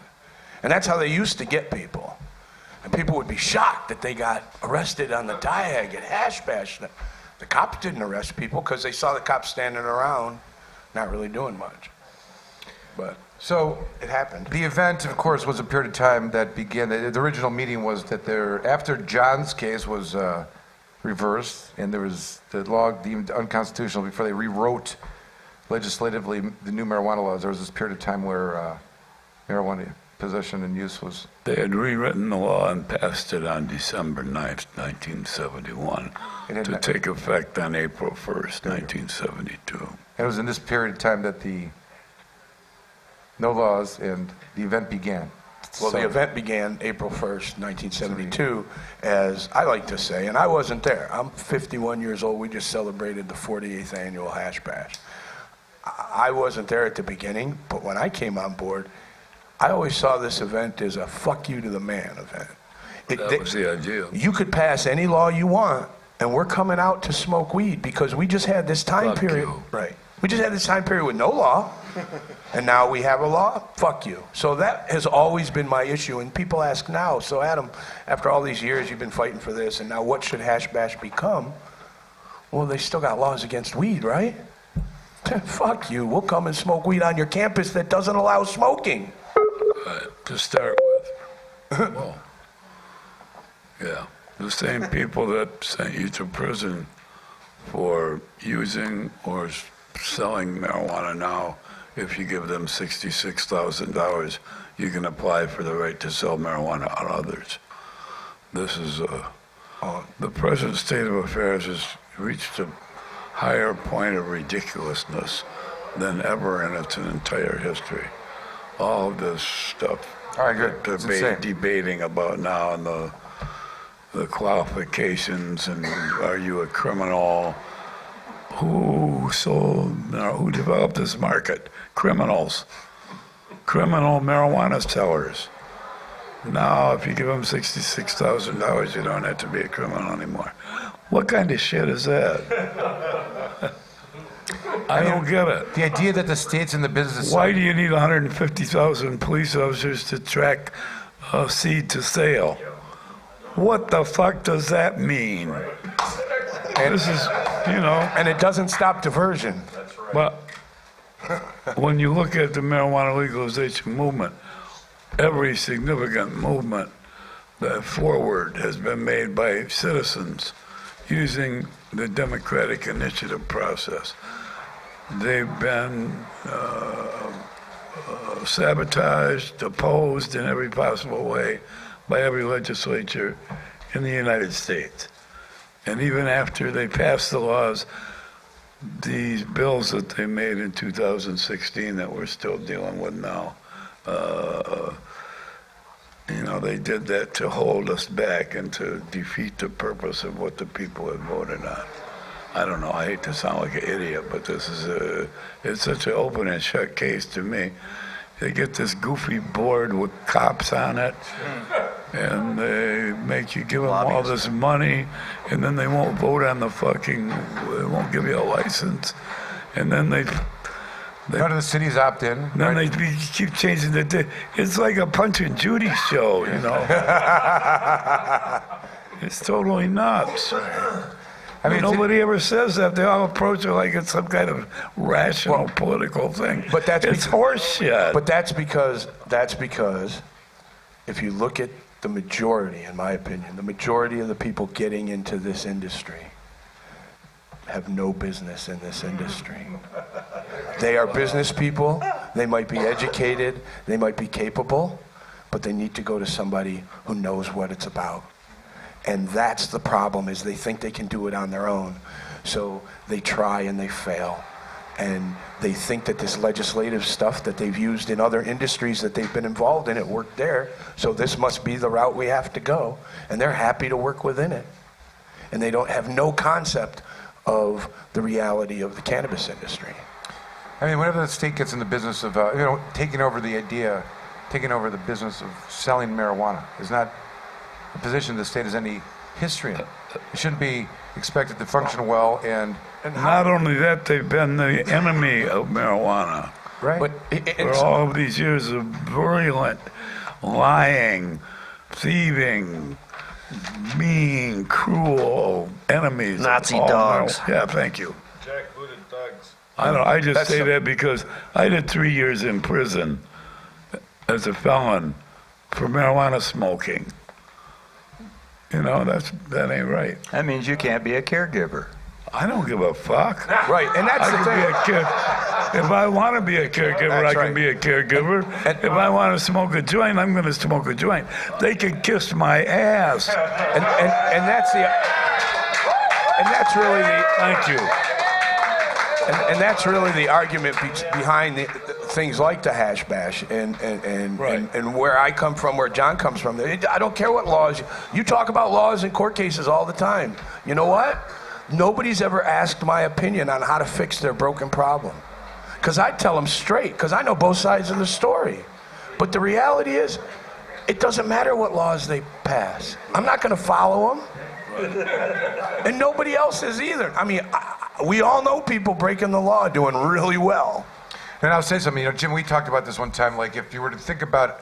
Speaker 9: And that's how they used to get people. And people would be shocked that they got arrested on the diag at Hash Bash. The cops didn't arrest people because they saw the cops standing around not really doing much. But
Speaker 1: so
Speaker 9: it happened.
Speaker 1: The event, of course, was a period of time that began. The original meeting was that after John's case was reversed and there was the law deemed unconstitutional before they rewrote legislatively the new marijuana laws, there was this period of time where marijuana possession and use was...
Speaker 5: They had rewritten the law and passed it on December 9th, 1971, to take effect on April 1st, 1972.
Speaker 1: And it was in this period of time that the no laws and the event began.
Speaker 9: Well, the event began April 1st, 1972, as I like to say, and I wasn't there. I'm 51 years old. We just celebrated the 48th annual Hash Bash. I wasn't there at the beginning, but when I came on board, I always saw this event as a fuck you to the man event.
Speaker 5: That was the idea.
Speaker 9: You could pass any law you want, and we're coming out to smoke weed because we just had this time period. Right. We just had this time period with no law, and now we have a law. Fuck you. So that has always been my issue, and people ask now, so Adam, after all these years you've been fighting for this, and now what should Hash Bash become? Well, they still got laws against weed, right? Fuck you. We'll come and smoke weed on your campus that doesn't allow smoking.
Speaker 5: To start with, well, yeah, the same people that sent you to prison for using or selling marijuana now, if you give them $66,000, you can apply for the right to sell marijuana on others. This is the present state of affairs has reached a higher point of ridiculousness than ever in its entire history. All of this stuff debating about now and the qualifications and are you a criminal? Who developed this market? Criminals. Criminal marijuana sellers. Now, if you give them $66,000, you don't have to be a criminal anymore. What kind of shit is that? I don't get it.
Speaker 1: The idea that the state's in the business...
Speaker 5: Why do you need 150,000 police officers to track seed to sale? What the fuck does that mean?
Speaker 9: And this is, and it doesn't stop diversion.
Speaker 2: That's right.
Speaker 5: But when you look at the marijuana legalization movement, every significant movement that forward has been made by citizens using the democratic initiative process. They've been sabotaged, opposed in every possible way by every legislature in the United States. And even after they passed the laws, these bills that they made in 2016 that we're still dealing with now, they did that to hold us back and to defeat the purpose of what the people had voted on. I don't know, I hate to sound like an idiot, but this is it's such an open and shut case to me. They get this goofy board with cops on it, and they make you give them all this money, and then they won't vote on they won't give you a license, and then they
Speaker 1: none of the cities opt in.
Speaker 5: Then they keep changing the it's like a Punch and Judy show, It's totally nuts. I mean, nobody ever says that. They all approach it like it's some kind of rational political thing.
Speaker 9: But
Speaker 5: it's horse shit.
Speaker 9: But that's because if you look at the majority, in my opinion, the majority of the people getting into this industry have no business in this industry. They are business people. They might be educated. They might be capable, but they need to go to somebody who knows what it's about. And that's the problem, is they think they can do it on their own. So they try and they fail. And they think that this legislative stuff that they've used in other industries that they've been involved in, it worked there. So this must be the route we have to go. And they're happy to work within it. And they don't have no concept of the reality of the cannabis industry.
Speaker 1: I mean, whenever the state gets in the business of, taking over the business of selling marijuana is not a position the state has any history in. It shouldn't be expected to function well, and
Speaker 5: not only that, they've been the enemy of marijuana.
Speaker 1: Right.
Speaker 5: But for all of these years of virulent lying, thieving, mean, cruel enemies.
Speaker 4: Nazi dogs.
Speaker 5: Yeah, thank you.
Speaker 6: Jackbooted thugs.
Speaker 5: I just say that because I did 3 years in prison as a felon for marijuana smoking. That ain't right.
Speaker 11: That means you can't be a caregiver.
Speaker 5: I don't give a fuck.
Speaker 9: Right, and that's the thing.
Speaker 5: If I want to be a caregiver, I can be a caregiver. If I want to smoke a joint, I'm going to smoke a joint. They can kiss my ass.
Speaker 9: And that's the. And that's really the.
Speaker 5: Thank you.
Speaker 9: And that's really the argument behind things like the hash bash and where I come from, where John comes from. I don't care what laws. You talk about laws in court cases all the time. You know what? Nobody's ever asked my opinion on how to fix their broken problem. Because I tell them straight, because I know both sides of the story. But the reality is, it doesn't matter what laws they pass. I'm not going to follow them. And nobody else is either. I mean, we all know people breaking the law doing really well.
Speaker 1: And I'll say something, Jim, we talked about this one time, like if you were to think about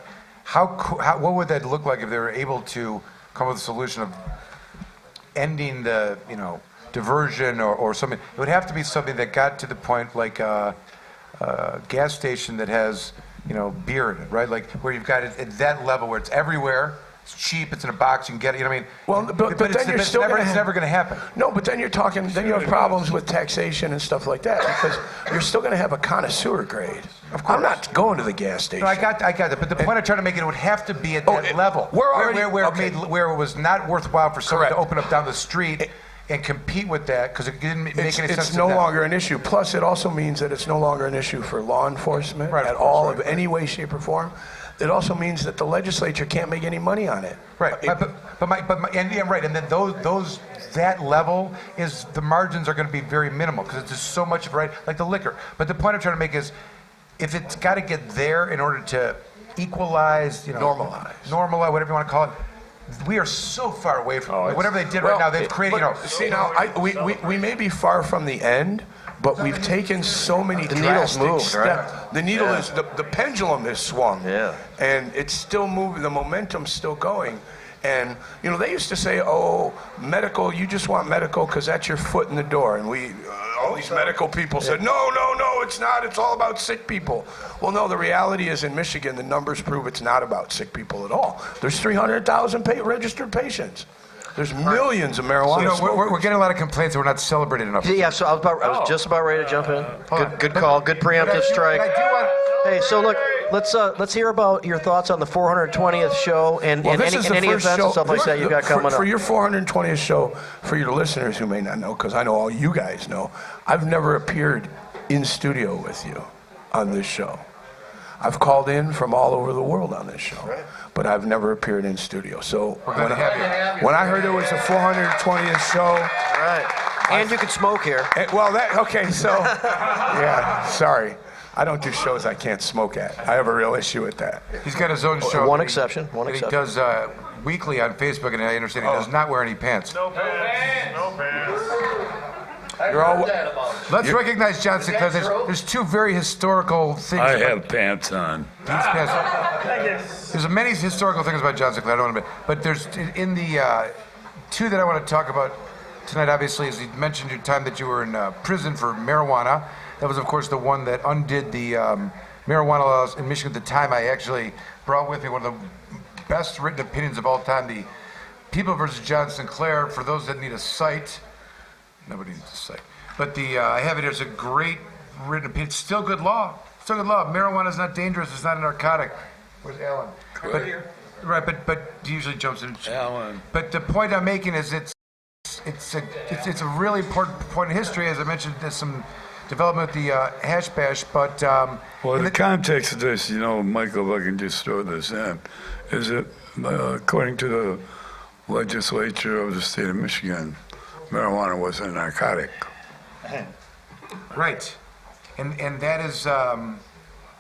Speaker 1: what would that look like if they were able to come up with a solution of ending the, diversion or something. It would have to be something that got to the point like a gas station that has, beer in it, right? Like where you've got it at that level where it's everywhere. It's cheap. It's in a box. You can get it. I mean,
Speaker 9: well, but then you're still
Speaker 1: it's never going to happen.
Speaker 9: No, but then you're talking. Then you have problems with taxation and stuff like that because you're still going to have a connoisseur grade. Of course. I'm not going to the gas station.
Speaker 1: No, I got that. But the point I'm trying to make it would have to be at that level where it was not worthwhile for someone to open up down the street and compete with that because it didn't make any sense.
Speaker 9: It's no longer an issue. Plus, it also means that it's no longer an issue for law enforcement at all of any way, shape, or form. It also means that the legislature can't make any money on it.
Speaker 1: Right, and then those that level is the margins are going to be very minimal because it's just so much of like the liquor. But the point I'm trying to make is, if it's got to get there in order to equalize, normalize, whatever you want to call it. We are so far away from it. Whatever they did right now, they've created.
Speaker 9: See now, we may be far from the end. But we've taken so many drastic steps. Right? The needle is, the pendulum has swung. Yeah. And it's still moving, the momentum's still going. And, they used to say, medical, you just want medical because that's your foot in the door. And all these medical people said, no, it's not. It's all about sick people. Well, no, the reality is in Michigan, the numbers prove it's not about sick people at all. There's 300,000 registered patients. There's millions of marijuana smokers.
Speaker 1: We're getting a lot of complaints that we're not celebrated enough.
Speaker 4: Yeah, so I was just about ready to jump in. Good call, good preemptive strike. Hey, so look, let's hear about your thoughts on the 420th show and any events and stuff like that you've got coming up.
Speaker 9: For your 420th show, for your listeners who may not know, because I know all you guys know, I've never appeared in studio with you on this show. I've called in from all over the world on this show, but I've never appeared in studio. So when I heard it was the 420th show,
Speaker 4: and you can smoke here.
Speaker 9: Sorry. I don't do shows I can't smoke at. I have a real issue with that.
Speaker 1: He's got his own show.
Speaker 4: One exception.
Speaker 1: He does weekly on Facebook, and I understand he does not wear any pants.
Speaker 6: No pants.
Speaker 1: Let's recognize John Sinclair. There's two very historical things.
Speaker 5: I have pants on.
Speaker 1: There's many historical things about John Sinclair. I don't want to, but there's in the two that I want to talk about tonight. Obviously, as you mentioned, your time that you were in prison for marijuana. That was, of course, the one that undid the marijuana laws in Michigan at the time. I actually brought with me one of the best written opinions of all time, the People versus John Sinclair. For those that need a cite. Nobody needs to say. But I have it here. It's a great written opinion. It's still good law. Still good law. Marijuana is not dangerous. It's not a narcotic. Where's Alan? But he usually jumps in.
Speaker 5: Alan.
Speaker 1: But the point I'm making is it's a really important point in history. As I mentioned, there's some development with the hash bash. But
Speaker 5: the context of this, Michael, if I can just throw this in, is that according to the legislature of the state of Michigan, marijuana was a narcotic.
Speaker 1: Right. And that is,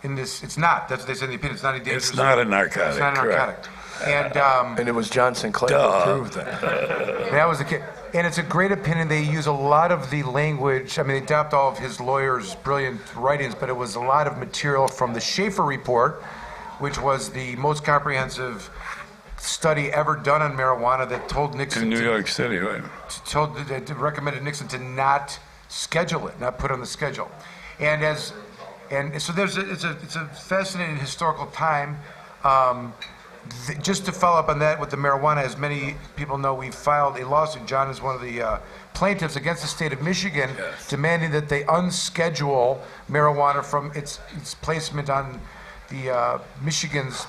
Speaker 1: in this, it's not. That's what they said in the opinion. It's not a dangerous.
Speaker 5: It's not a narcotic.
Speaker 1: It's not a narcotic.
Speaker 9: And it was John Sinclair who proved that.
Speaker 1: That was the kid. And it's a great opinion. They use a lot of the language. I mean, they adopt all of his lawyer's brilliant writings, but it was a lot of material from the Schaefer Report, which was the most comprehensive study ever done on marijuana that told Nixon
Speaker 5: in New York City, right?
Speaker 1: Recommended Nixon to not schedule it, not put on the schedule, and so it's a fascinating historical time. just to follow up on that with the marijuana, as many people know, we filed a lawsuit. John is one of the plaintiffs against the state of Michigan, demanding that they unschedule marijuana from its placement on the Michigan's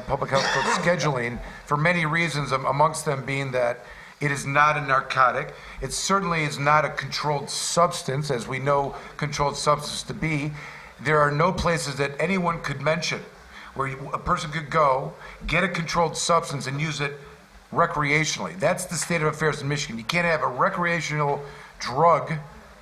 Speaker 1: public health code scheduling for many reasons, amongst them being that it is not a narcotic. It certainly is not a controlled substance, as we know controlled substance to be. There are no places that anyone could mention where a person could go, get a controlled substance, and use it recreationally. That's the state of affairs in Michigan. You can't have a recreational drug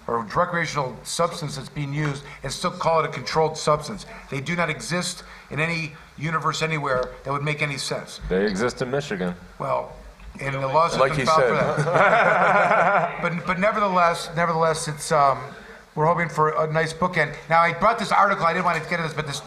Speaker 1: or recreational substance that's being used and still call it a controlled substance. They do not exist in any universe anywhere that would make any sense.
Speaker 2: They exist in Michigan.
Speaker 1: Well, and the laws have
Speaker 9: Like
Speaker 1: been
Speaker 9: he
Speaker 1: filed
Speaker 9: said.
Speaker 1: for that. but nevertheless, it's we're hoping for a nice bookend. Now, I brought this article. I didn't want to get into this, but this,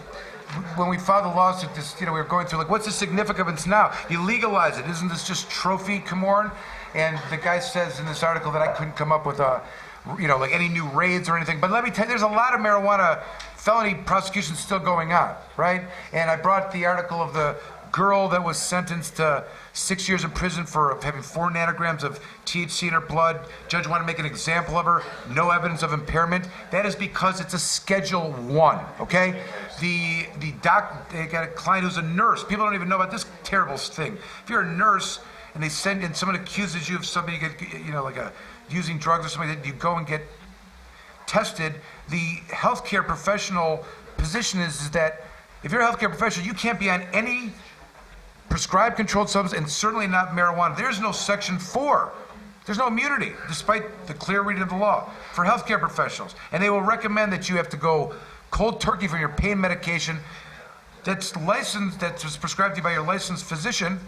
Speaker 1: when we filed the lawsuit, we were going through, like, what's the significance now? You legalize it. Isn't this just trophy, Komorn? And the guy says in this article that I couldn't come up with like any new raids or anything. But let me tell you, there's a lot of marijuana felony prosecutions still going on, right? And I brought the article of the girl that was sentenced to 6 years in prison for having 4 nanograms of THC in her blood. Judge wanted to make an example of her. No evidence of impairment. That is because it's a Schedule 1, okay? They got a client who's a nurse. People don't even know about this terrible thing. If you're a nurse and someone accuses you of something, using drugs or something, that you go and get tested, the healthcare professional position is that if you're a healthcare professional, you can't be on any prescribed controlled substance, and certainly not marijuana. There's no Section 4. There's no immunity, despite the clear reading of the law, for healthcare professionals. And they will recommend that you have to go cold turkey for your pain medication that's licensed, that's prescribed to you by your licensed physician,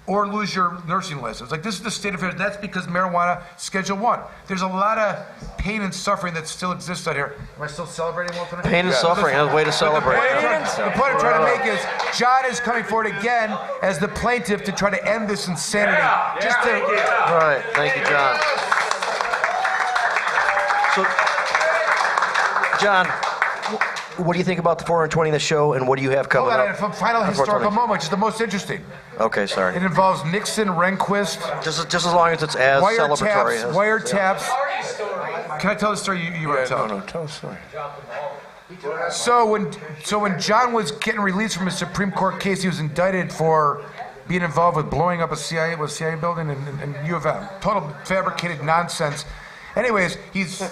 Speaker 1: or lose your nursing license. Like, this is the state of affairs. That's because marijuana, Schedule 1. There's a lot of pain and suffering that still exists out here. Am I still celebrating one tonight?
Speaker 4: Pain and suffering, that's a way to celebrate.
Speaker 1: The point I'm trying to make is John is coming forward again as the plaintiff to try to end this insanity.
Speaker 4: All right, thank you, John. So, John, what do you think about the 420th show, and what do you have coming up?
Speaker 1: Hold on, final historical moment, which is the most interesting.
Speaker 4: Okay, sorry.
Speaker 1: It involves Nixon, Rehnquist.
Speaker 4: Just as long as it's as celebratory.
Speaker 1: Wiretaps. Can I tell the story you want to tell?
Speaker 9: No, tell the story.
Speaker 1: So when John was getting released from a Supreme Court case, he was indicted for being involved with blowing up a CIA building in U of M. Total fabricated nonsense. Anyways,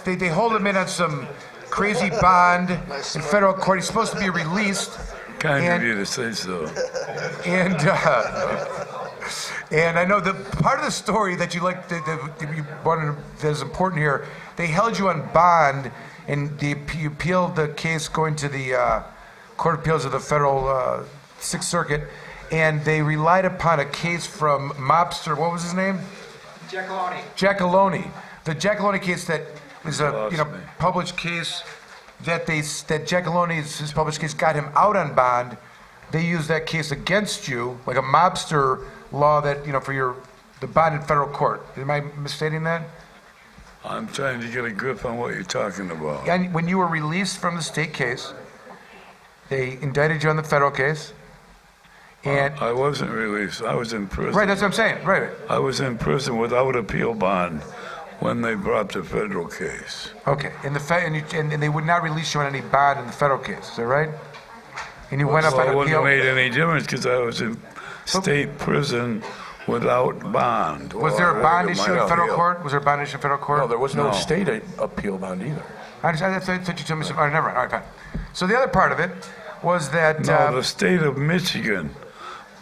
Speaker 1: they hold him in on some crazy bond in federal court. He's supposed to be released.
Speaker 5: Kind of you to say so.
Speaker 1: And I know the part of the story that you like that you wanted that is important here. They held you on bond, and you appealed the case going to the Court of Appeals of the Federal Sixth Circuit, and they relied upon a case from mobster. What was his name? Giacalone. The Giacalone case that is a published case that Giacalone's his published case got him out on bond. They used that case against you, like a mobster law that for the bond in federal court. Am I misstating that?
Speaker 5: I'm trying to get a grip on what you're talking about.
Speaker 1: And when you were released from the state case, they indicted you on the federal case. And
Speaker 5: I wasn't released. I was in prison.
Speaker 1: Right, that's what I'm saying. Right.
Speaker 5: I was in prison without appeal bond when they brought the federal case.
Speaker 1: Okay, and they would not release you on any bond in the federal case. Is that right? And you went up on appeal.
Speaker 5: It wouldn't have made any difference because I was in state prison without bond.
Speaker 1: Was there a bond issue in federal court? Was there a bond issue in federal court?
Speaker 9: No, there was no state appeal bond either.
Speaker 1: I thought you told me something. Never mind. All right, fine. So the other part of it was that...
Speaker 5: No, the state of Michigan,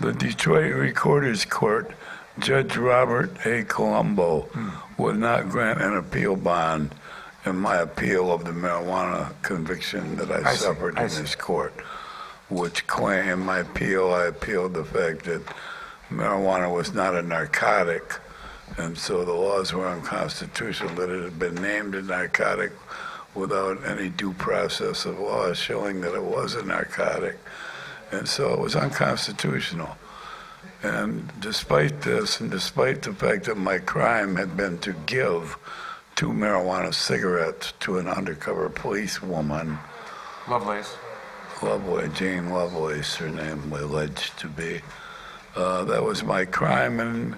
Speaker 5: the Detroit Recorder's Court, Judge Robert A. Colombo would not grant an appeal bond in my appeal of the marijuana conviction that I suffered in this court, which in my appeal, I appealed the fact that marijuana was not a narcotic, and so the laws were unconstitutional, that it had been named a narcotic without any due process of law showing that it was a narcotic, and so it was unconstitutional. And despite this, and despite the fact that my crime had been to give 2 marijuana cigarettes to an undercover police woman,
Speaker 1: Lovelace,
Speaker 5: Jane Lovelace, her name alleged to be. That was my crime, and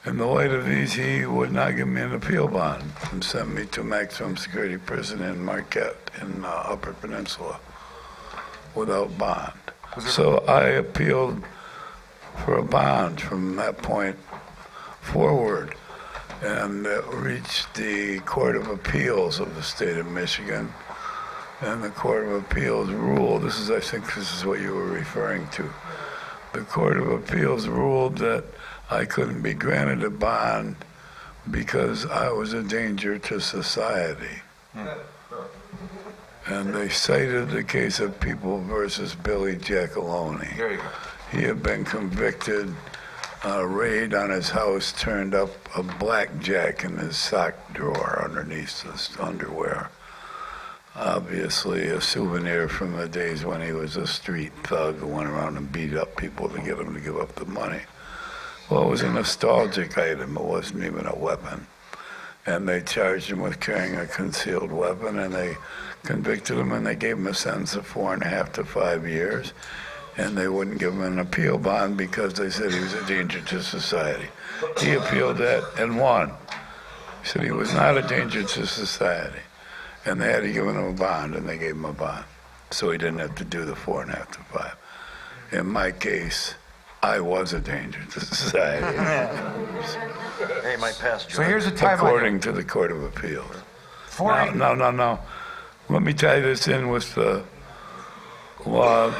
Speaker 5: in the light of these, he would not give me an appeal bond and sent me to maximum security prison in Marquette in Upper Peninsula without bond. So I appealed for a bond from that point forward, and it reached the Court of Appeals of the state of Michigan. And the Court of Appeals ruled, I think this is what you were referring to. The Court of Appeals ruled that I couldn't be granted a bond because I was a danger to society. And they cited the case of People versus Billy Giacalone.
Speaker 1: There you go.
Speaker 5: He had been convicted. A raid on his house turned up a blackjack in his sock drawer underneath his underwear. Obviously a souvenir from the days when he was a street thug who went around and beat up people to get them to give up the money. Well, it was a nostalgic item. It wasn't even a weapon. And they charged him with carrying a concealed weapon, and they convicted him, and they gave him a sentence of 4.5 to 5 years. And they wouldn't give him an appeal bond because they said he was a danger to society. He appealed that and won. He said he was not a danger to society. And they had to give him a bond, and they gave him a bond. So he didn't have to do the 4.5 to 5. In my case, I was a danger to society.
Speaker 4: Hey, my past.
Speaker 1: So here's a timeline.
Speaker 5: According to the Court of Appeals. No. Let me tie this in with the law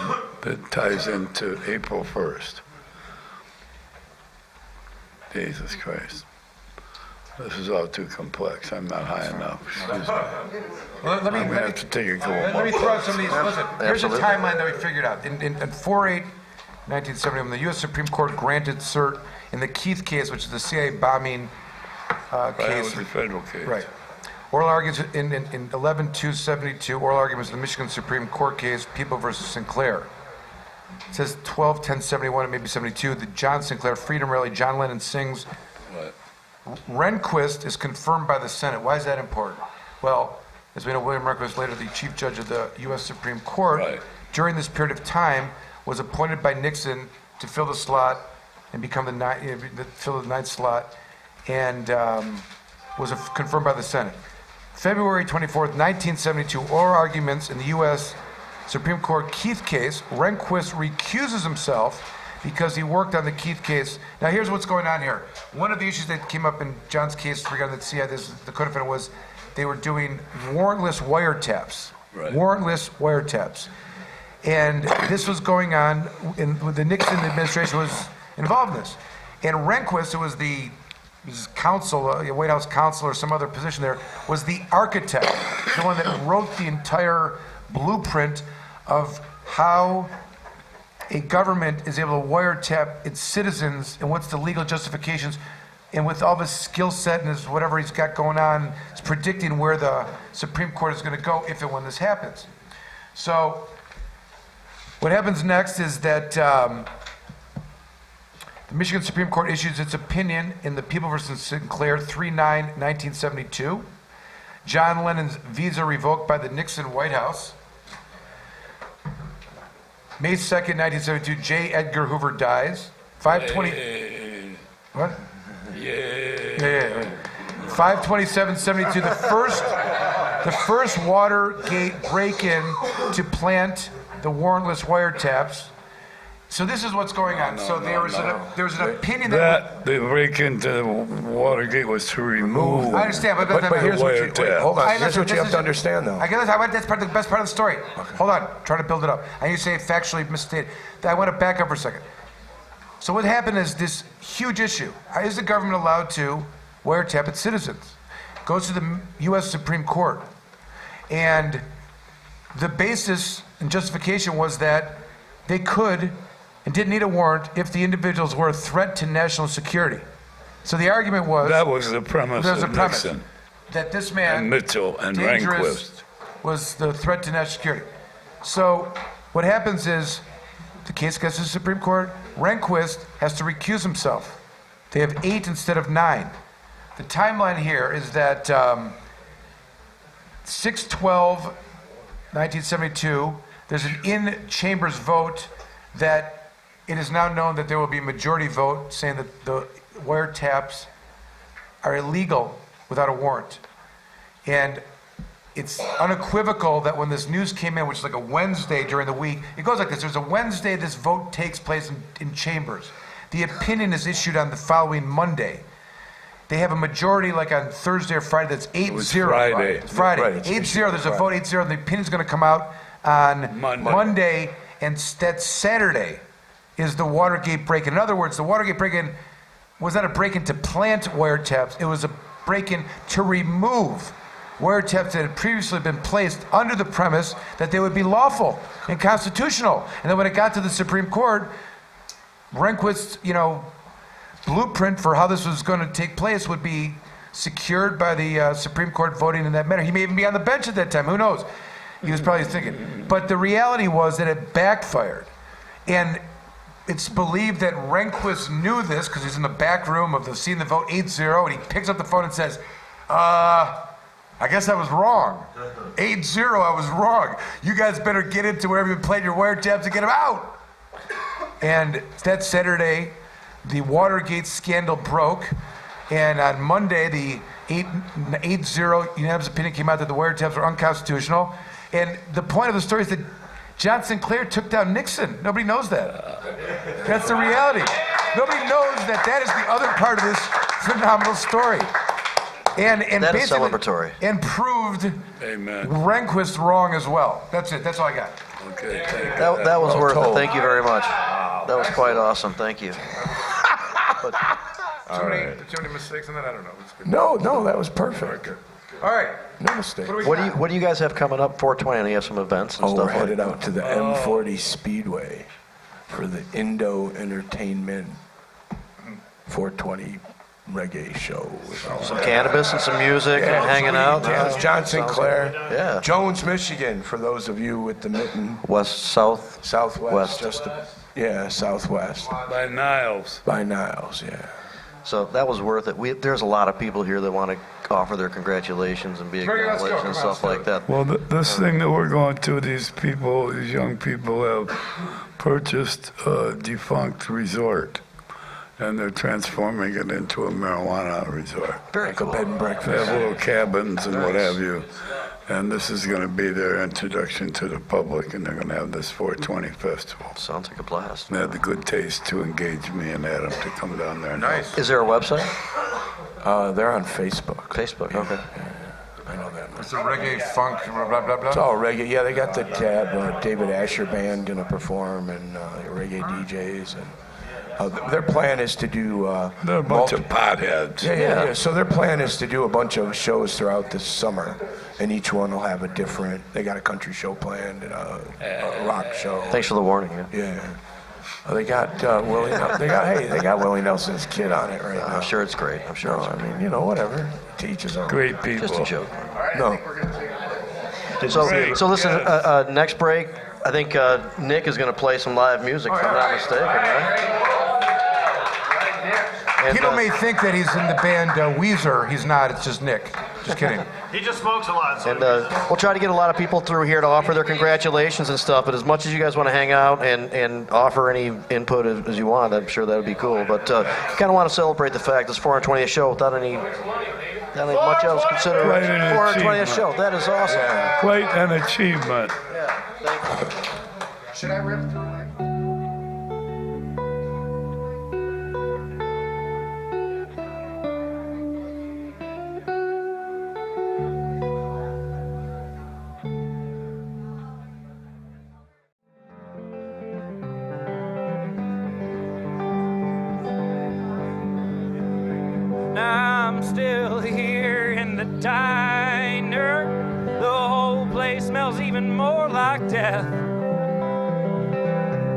Speaker 5: that ties into April 1st. Jesus Christ. This is all too complex. I'm not high enough. Excuse me.
Speaker 1: Well, let me
Speaker 5: have to take a couple more.
Speaker 1: Let me throw out some of these. Listen, here's a timeline that we figured out. In 4/8/1970, when the U.S. Supreme Court granted cert in the Keith case, which is the CIA bombing
Speaker 5: That
Speaker 1: case.
Speaker 5: was a federal case.
Speaker 1: Right. Oral arguments in 11/2/72, oral arguments in the Michigan Supreme Court case, People versus Sinclair. It says 12/10/71, it may be 72, the John Sinclair Freedom Rally, John Lennon sings.
Speaker 5: What?
Speaker 1: Rehnquist is confirmed by the Senate. Why is that important? Well, as we know, William Rehnquist, later the Chief Judge of the U.S. Supreme Court, during this period of time, was appointed by Nixon to fill the slot and become fill the ninth slot, and was confirmed by the Senate. February 24th, 1972, oral arguments in the U.S. Supreme Court Keith case. Rehnquist recuses himself because he worked on the Keith case. Now, here's what's going on here. One of the issues that came up in John's case regarding the CIA, the co-defendant, was they were doing warrantless wiretaps.
Speaker 5: Right.
Speaker 1: Warrantless wiretaps. And this was going on, the Nixon administration was involved in this. And Rehnquist, who was his counsel, a White House counsel or some other position there, was the architect, the one that wrote the entire blueprint of how a government is able to wiretap its citizens and what's the legal justifications. And with all his skill set and his whatever he's got going on, it's predicting where the Supreme Court is going to go if and when this happens. So what happens next is that the Michigan Supreme Court issues its opinion in the People versus Sinclair 3/9/1972. John Lennon's visa revoked by the Nixon White House. May 2nd, 1972, J. Edgar Hoover dies. 520. What? Yeah. 5/27/72, the first Watergate break-in to plant the warrantless wiretaps. So this is what's going on. There was an opinion that
Speaker 5: the break into Watergate was to remove.
Speaker 1: I understand, but
Speaker 5: here's what
Speaker 1: here's
Speaker 9: what you have to understand, though.
Speaker 1: That's the best part of the story. Okay. Hold on, trying to build it up. I need to say it factually misstated. I want to back up for a second. So what happened is this huge issue. Is the government allowed to wiretap its citizens? Goes to the U.S. Supreme Court. And the basis and justification was that they could and didn't need a warrant if the individuals were a threat to national security. So the argument was...
Speaker 5: That was the premise of Nixon.
Speaker 1: That this man,
Speaker 5: and Mitchell and Rehnquist,
Speaker 1: was the threat to national security. So what happens is the case gets to the Supreme Court. Rehnquist has to recuse himself. They have 8 instead of 9. The timeline here is that 6/12/1972, There's an in-chambers vote that it is now known that there will be a majority vote saying that the wiretaps are illegal without a warrant. And it's unequivocal that when this news came in, which is like a Wednesday during the week, it goes like this. There's a Wednesday this vote takes place in chambers. The opinion is issued on the following Monday. They have a majority like on Thursday or Friday that's 8-0.
Speaker 5: Friday.
Speaker 1: Friday. 8-0. There's a vote 8-0, and the opinion's going to come out on Monday, and that Saturday is the Watergate break-in. In other words, the Watergate break-in was not a break-in to plant wiretaps. It was a break-in to remove wiretaps that had previously been placed under the premise that they would be lawful and constitutional. And then when it got to the Supreme Court, Rehnquist's, blueprint for how this was going to take place would be secured by the Supreme Court voting in that manner. He may even be on the bench at that time. Who knows? He was probably thinking. But the reality was that it backfired. And it's believed that Rehnquist knew this because he's in the back room of seeing the vote 8-0, and he picks up the phone and says, I guess I was wrong. 8-0, I was wrong. You guys better get into wherever you played your wiretaps and get them out. And that Saturday, the Watergate scandal broke, and on Monday, the 8-0 unanimous opinion came out that the wiretaps were unconstitutional. And the point of the story is that John Sinclair took down Nixon. Nobody knows that. That's the reality. Nobody knows that is the other part of this phenomenal story. And
Speaker 4: that is celebratory.
Speaker 1: And proved
Speaker 5: Amen.
Speaker 1: Rehnquist wrong as well. That's it. That's all I got.
Speaker 5: Okay.
Speaker 4: That was worth it. Thank you very much. That was quite awesome. Thank you.
Speaker 1: Too many mistakes in that? I don't know.
Speaker 9: No, that was perfect.
Speaker 1: All right.
Speaker 9: No mistake.
Speaker 4: What do you guys have coming up? 420. I know you have some events and stuff.
Speaker 9: We're headed out to the M40 Speedway for the Indo Entertainment 420 reggae show.
Speaker 4: Some cannabis and some music and hanging out.
Speaker 9: Yeah, John Sinclair.
Speaker 4: Yeah.
Speaker 9: Jones, Michigan, for those of you with the mitten.
Speaker 4: Southwest.
Speaker 9: Southwest.
Speaker 5: By Niles.
Speaker 9: By Niles, yeah.
Speaker 4: So that was worth it. There's a lot of people here that want to offer their congratulations and be acknowledged and stuff like that.
Speaker 5: Well, this thing that we're going to, these young people have purchased a defunct resort, and they're transforming it into a marijuana resort.
Speaker 4: Very cool.
Speaker 9: A bed and breakfast.
Speaker 5: They have little cabins and what have you. And this is going to be their introduction to the public, and they're going to have this 420 festival.
Speaker 4: Sounds like a blast.
Speaker 5: They had the good taste to engage me and Adam to come down there.
Speaker 1: Nice.
Speaker 4: Is there a website?
Speaker 9: They're on Facebook.
Speaker 4: Facebook, okay.
Speaker 9: Yeah, I know that much.
Speaker 1: It's a reggae, funk, blah, blah, blah, blah.
Speaker 9: It's all reggae. Yeah, they got the David Asher Band going to perform, and reggae DJs. And their plan is to do...
Speaker 5: They're a bunch of potheads.
Speaker 9: Yeah. So their plan is to do a bunch of shows throughout this summer, and each one will have a different... They got a country show planned and a rock show.
Speaker 4: Thanks for the warning.
Speaker 9: Yeah. They got Willie. They got Willie Nelson's kid on it right now.
Speaker 4: I'm sure it's great. I'm sure.
Speaker 9: I mean, whatever. Teaches them.
Speaker 5: Great people.
Speaker 4: Just a joke.
Speaker 9: No.
Speaker 4: So listen. Next break, I think Nick is going to play some live music. If I'm not mistaken, right? And,
Speaker 1: People may think that he's in the band Weezer. He's not. It's just Nick. Just kidding.
Speaker 6: He just smokes a lot. So
Speaker 4: and we'll try to get a lot of people through here to offer their congratulations and stuff. But as much as you guys want to hang out and offer any input as you want, I'm sure that would be cool. But kind of want to celebrate the fact this 420th show without any much else consideration. 420th show. That is awesome.
Speaker 5: Yeah. Quite an achievement.
Speaker 4: Yeah. Thank you.
Speaker 6: should I rip through it?
Speaker 11: I'm still here in the diner. The whole place smells even more like death.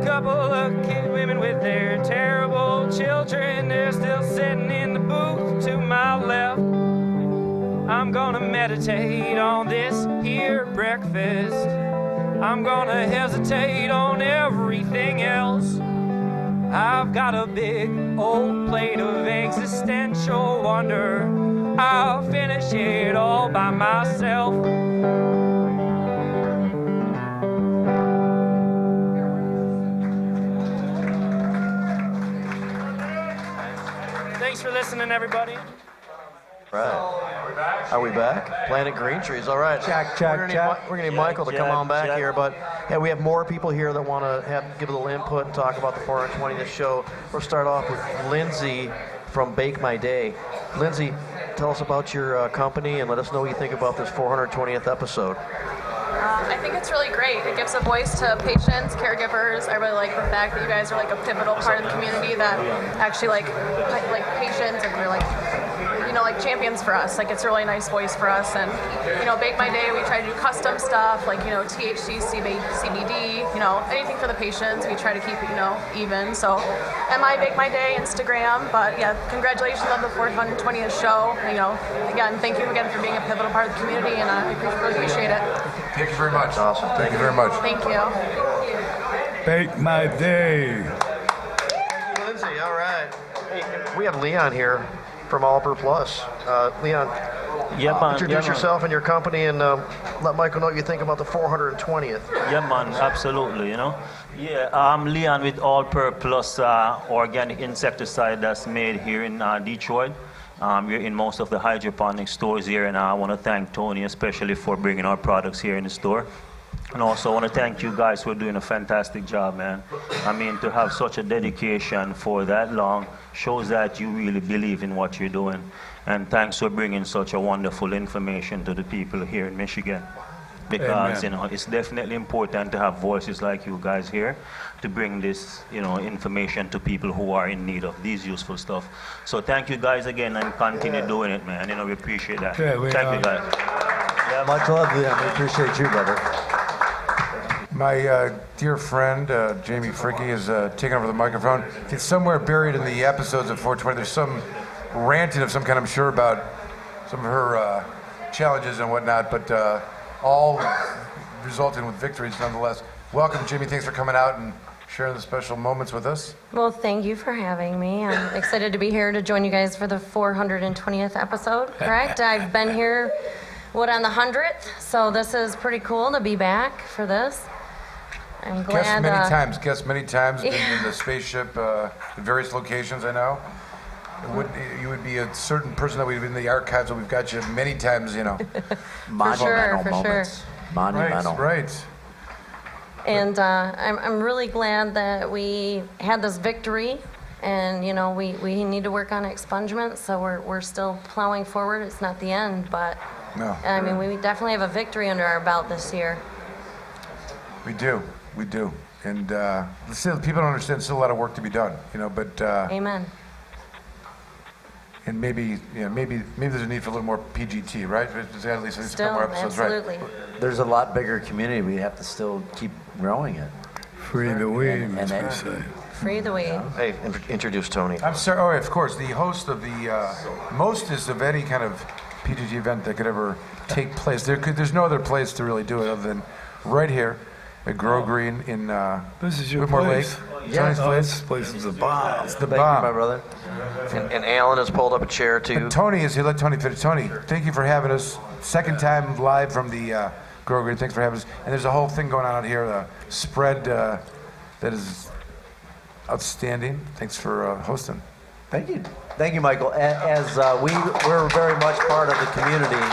Speaker 11: Couple of kid women with their terrible children, they're still sitting in the booth to my left. I'm gonna meditate on this here breakfast. I'm gonna hesitate on everything else. I've got a big old plate of existential wonder. I'll finish it all by myself. Thanks for listening, everybody.
Speaker 4: Right. Are we back? Planet Green Trees. All right.
Speaker 7: Check.
Speaker 4: We're gonna need Michael to come on back here, but yeah, we have more people here that want to give a little input and talk about the 420th show. We'll start off with Lindsay from Bake My Day. Lindsay, tell us about your company and let us know what you think about this 420th episode.
Speaker 12: I think it's really great. It gives a voice to patients, caregivers. I really like the fact that you guys are like a pivotal part of the community that actually like patients, and you're like, you know, like champions for us. Like it's a really nice voice for us. And you know, Bake My Day, we try to do custom stuff like, you know, THC, CBD, you know, anything for the patients. We try to keep it, you know, even. So MI Bake My Day, Instagram. But yeah, congratulations on the 420th show. You know, again, thank you again for being a pivotal part of the community, and I really appreciate it.
Speaker 1: Thank you very much.
Speaker 4: Awesome.
Speaker 1: Thank you very much.
Speaker 12: Thank you.
Speaker 5: Bake My Day.
Speaker 4: Thank you, Lindsay. All right. Hey, we have Leon here from Allper Plus. Leon, introduce yourself and your company, and let Michael know what you think about the 420th.
Speaker 13: Yeah, man, absolutely, you know. Yeah, I'm Leon with Allper Plus organic insecticide that's made here in Detroit. We're in most of the hydroponic stores here, and I want to thank Tony especially for bringing our products here in the store. And also I want to thank you guys for doing a fantastic job, man. I mean, to have such a dedication for that long shows that you really believe in what you're doing. And thanks for bringing such a wonderful information to the people here in Michigan. Because, you know, it's definitely important to have voices like you guys here to bring this, you know, information to people who are in need of these useful stuff. So thank you guys again, and continue doing it, man. You know, we appreciate that. Thank you, guys.
Speaker 14: Yeah, much love, Leon. We appreciate you, brother.
Speaker 1: My dear friend, Jamie Fricke, is taking over the microphone. It's somewhere buried in the episodes of 420. There's some ranting of some kind, I'm sure, about some of her challenges and whatnot, but all resulting with victories nonetheless. Welcome, Jimmy. Thanks for coming out and sharing the special moments with us.
Speaker 15: Well, thank you for having me. I'm excited to be here to join you guys for the 420th episode, correct? I've been here, on the 100th? So this is pretty cool to be back for this. I'm glad.
Speaker 1: Guest many times, been in the spaceship at various locations, I know. You would be a certain person that we've been in the archives, but we've got you many times, you know.
Speaker 14: Monumental moments.
Speaker 15: Sure.
Speaker 14: Monumental.
Speaker 1: Right.
Speaker 15: And I'm really glad that we had this victory, and you know we need to work on expungement, so we're still plowing forward. It's not the end, but
Speaker 1: no.
Speaker 15: I mean we definitely have a victory under our belt this year.
Speaker 1: We do, and still, people don't understand. There's still a lot of work to be done, you know. But
Speaker 15: amen.
Speaker 1: And maybe there's a need for a little more PGT, right? At least a couple more episodes,
Speaker 15: absolutely.
Speaker 1: Right?
Speaker 14: There's a lot bigger community. We have to still keep growing it.
Speaker 5: Free the weed,
Speaker 15: Free the weed.
Speaker 4: Hey, introduce Tony.
Speaker 1: I'm sorry. Oh, of course, the host of the mostest of any kind of PGT event that could ever take place. There's no other place to really do it other than right here at Grow Green in
Speaker 5: this is your
Speaker 1: Whitmore
Speaker 5: place.
Speaker 1: Lake.
Speaker 5: Yeah, this place is the bomb.
Speaker 1: It's the
Speaker 4: Thank
Speaker 1: bomb.
Speaker 4: you, my brother. And Alan has pulled up a chair too.
Speaker 1: And Tony let Tony finish. Tony, thank you for having us. Second time live from the Grow Green. Thanks for having us. And there's a whole thing going on out here, the spread that is outstanding. Thanks for hosting.
Speaker 14: Thank you, Michael. As we're very much part of the community,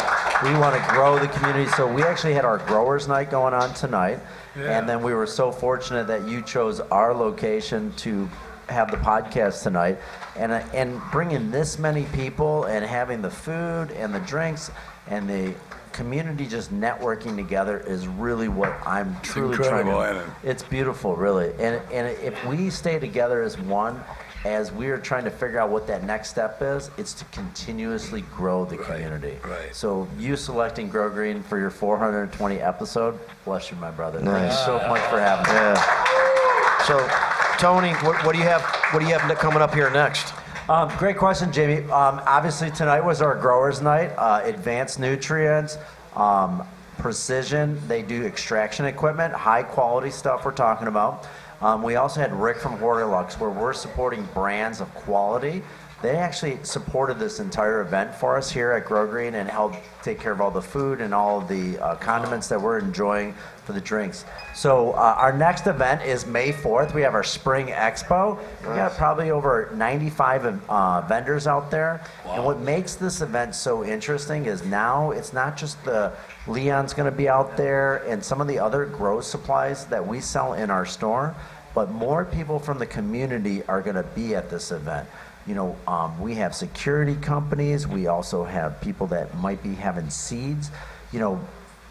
Speaker 14: we want to grow the community. So we actually had our growers' night going on tonight, and then we were so fortunate that you chose our location to have the podcast tonight, and bringing this many people and having the food and the drinks and the community just networking together is really what I'm truly trying to. It's beautiful, really, and if we stay together as one, as we are trying to figure out what that next step is, it's to continuously grow the community.
Speaker 5: Right.
Speaker 14: So you selecting Grow Green for your 420 episode, bless you, my brother.
Speaker 4: Nice.
Speaker 14: Thank you so much for having me.
Speaker 4: Yeah. So, Tony, what do you have coming up here next?
Speaker 14: Great question, Jamie. Obviously, tonight was our growers' night. Advanced nutrients, precision. They do extraction equipment, high quality stuff we're talking about. We also had Rick from Hortilux, where we're supporting brands of quality. They actually supported this entire event for us here at Grow Green and helped take care of all the food and all of the condiments that we're enjoying for the drinks. So our next event is May 4th. We have our Spring Expo. We got probably over 95 vendors out there. Wow. And what makes this event so interesting is now it's not just Leon's going to be out there and some of the other grow supplies that we sell in our store, but more people from the community are going to be at this event. You know, we have security companies. We also have people that might be having seeds. You know,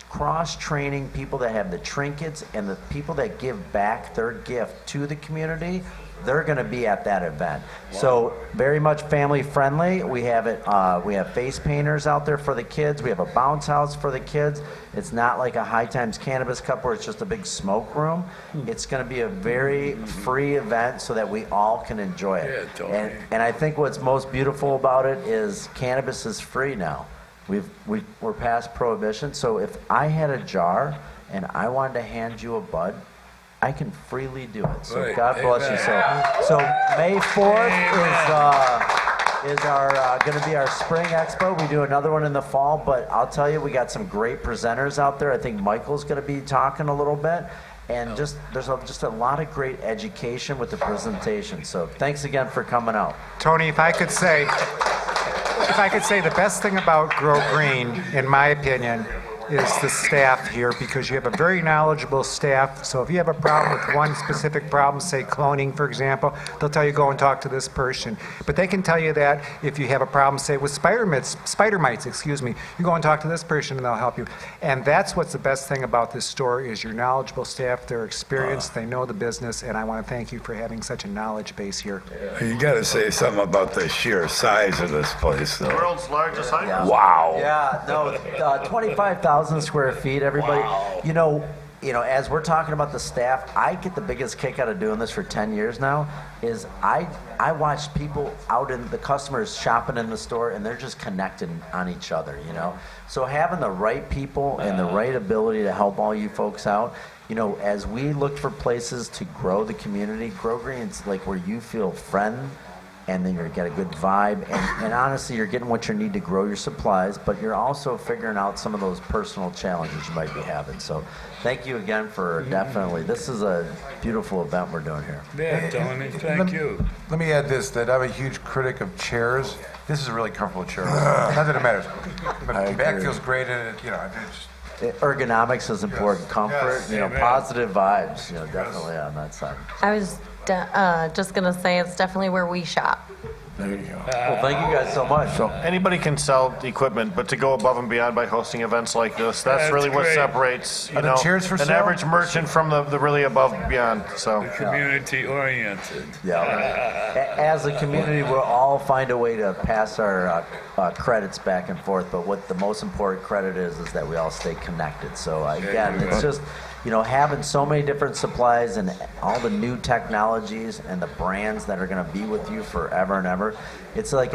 Speaker 14: cross-training people that have the trinkets and the people that give back their gift to the community. They're going to be at that event. Wow. So very much family friendly. We have it. We have face painters out there for the kids. We have a bounce house for the kids. It's not like a High Times Cannabis Cup where it's just a big smoke room. It's going to be a very free event so that we all can enjoy it. Yeah, totally. And I think what's most beautiful about it is cannabis is free now. We're past prohibition. So if I had a jar and I wanted to hand you a bud, I can freely do it. So right. God bless you. So May 4th is our going to be our Spring Expo. We do another one in the fall, but I'll tell you, we got some great presenters out there. I think Michael's going to be talking a little bit, and there's just a lot of great education with the presentation. So thanks again for coming out.
Speaker 7: Tony, if I could say the best thing about Grow Green, in my opinion, is the staff here, because you have a very knowledgeable staff. So if you have a problem with one specific problem, say cloning, for example, they'll tell you go and talk to this person. But they can tell you that if you have a problem, say with spider mites, you go and talk to this person and they'll help you. And that's what's the best thing about this store is your knowledgeable staff, they're experienced, they know the business, and I want to thank you for having such a knowledge base here.
Speaker 5: You got to say something about the sheer size of this place, though.
Speaker 6: The world's largest highway.
Speaker 14: Yeah.
Speaker 5: Wow.
Speaker 14: Yeah, no, 25,000 square feet, everybody. Wow. You know, as we're talking about the staff, I get the biggest kick out of doing this for 10 years now, is I watch people out in the customers shopping in the store and they're just connecting on each other, you know. So having the right people and the right ability to help all you folks out, you know, as we look for places to grow the community, Grow Green's like where you feel friend, and then you get a good vibe, and honestly, you're getting what you need to grow your supplies, but you're also figuring out some of those personal challenges you might be having. So thank you again for definitely, this is a beautiful event we're doing here.
Speaker 5: Yeah, Tony, thank you.
Speaker 1: Let me add this, that I'm a huge critic of chairs. This is a really comfortable chair. Not that it matters. My back feels great in it, you know.
Speaker 14: Ergonomics is important, comfort,
Speaker 1: Yes.
Speaker 14: you know, positive vibes, you know, definitely on that side.
Speaker 15: I was just going to say it's definitely where we shop.
Speaker 5: There you go.
Speaker 14: Well, thank you guys so much.
Speaker 6: So anybody can sell equipment, but to go above and beyond by hosting events like this, that's really what
Speaker 5: great.
Speaker 6: separates
Speaker 1: Are the chairs for
Speaker 6: an
Speaker 1: sale?
Speaker 6: average merchant from the really above and beyond. So
Speaker 5: Community oriented.
Speaker 14: Yeah. As a community, we'll all find a way to pass our credits back and forth, but what the most important credit is that we all stay connected. So again, it's just, you know, having so many different supplies and all the new technologies and the brands that are going to be with you forever and ever. It's like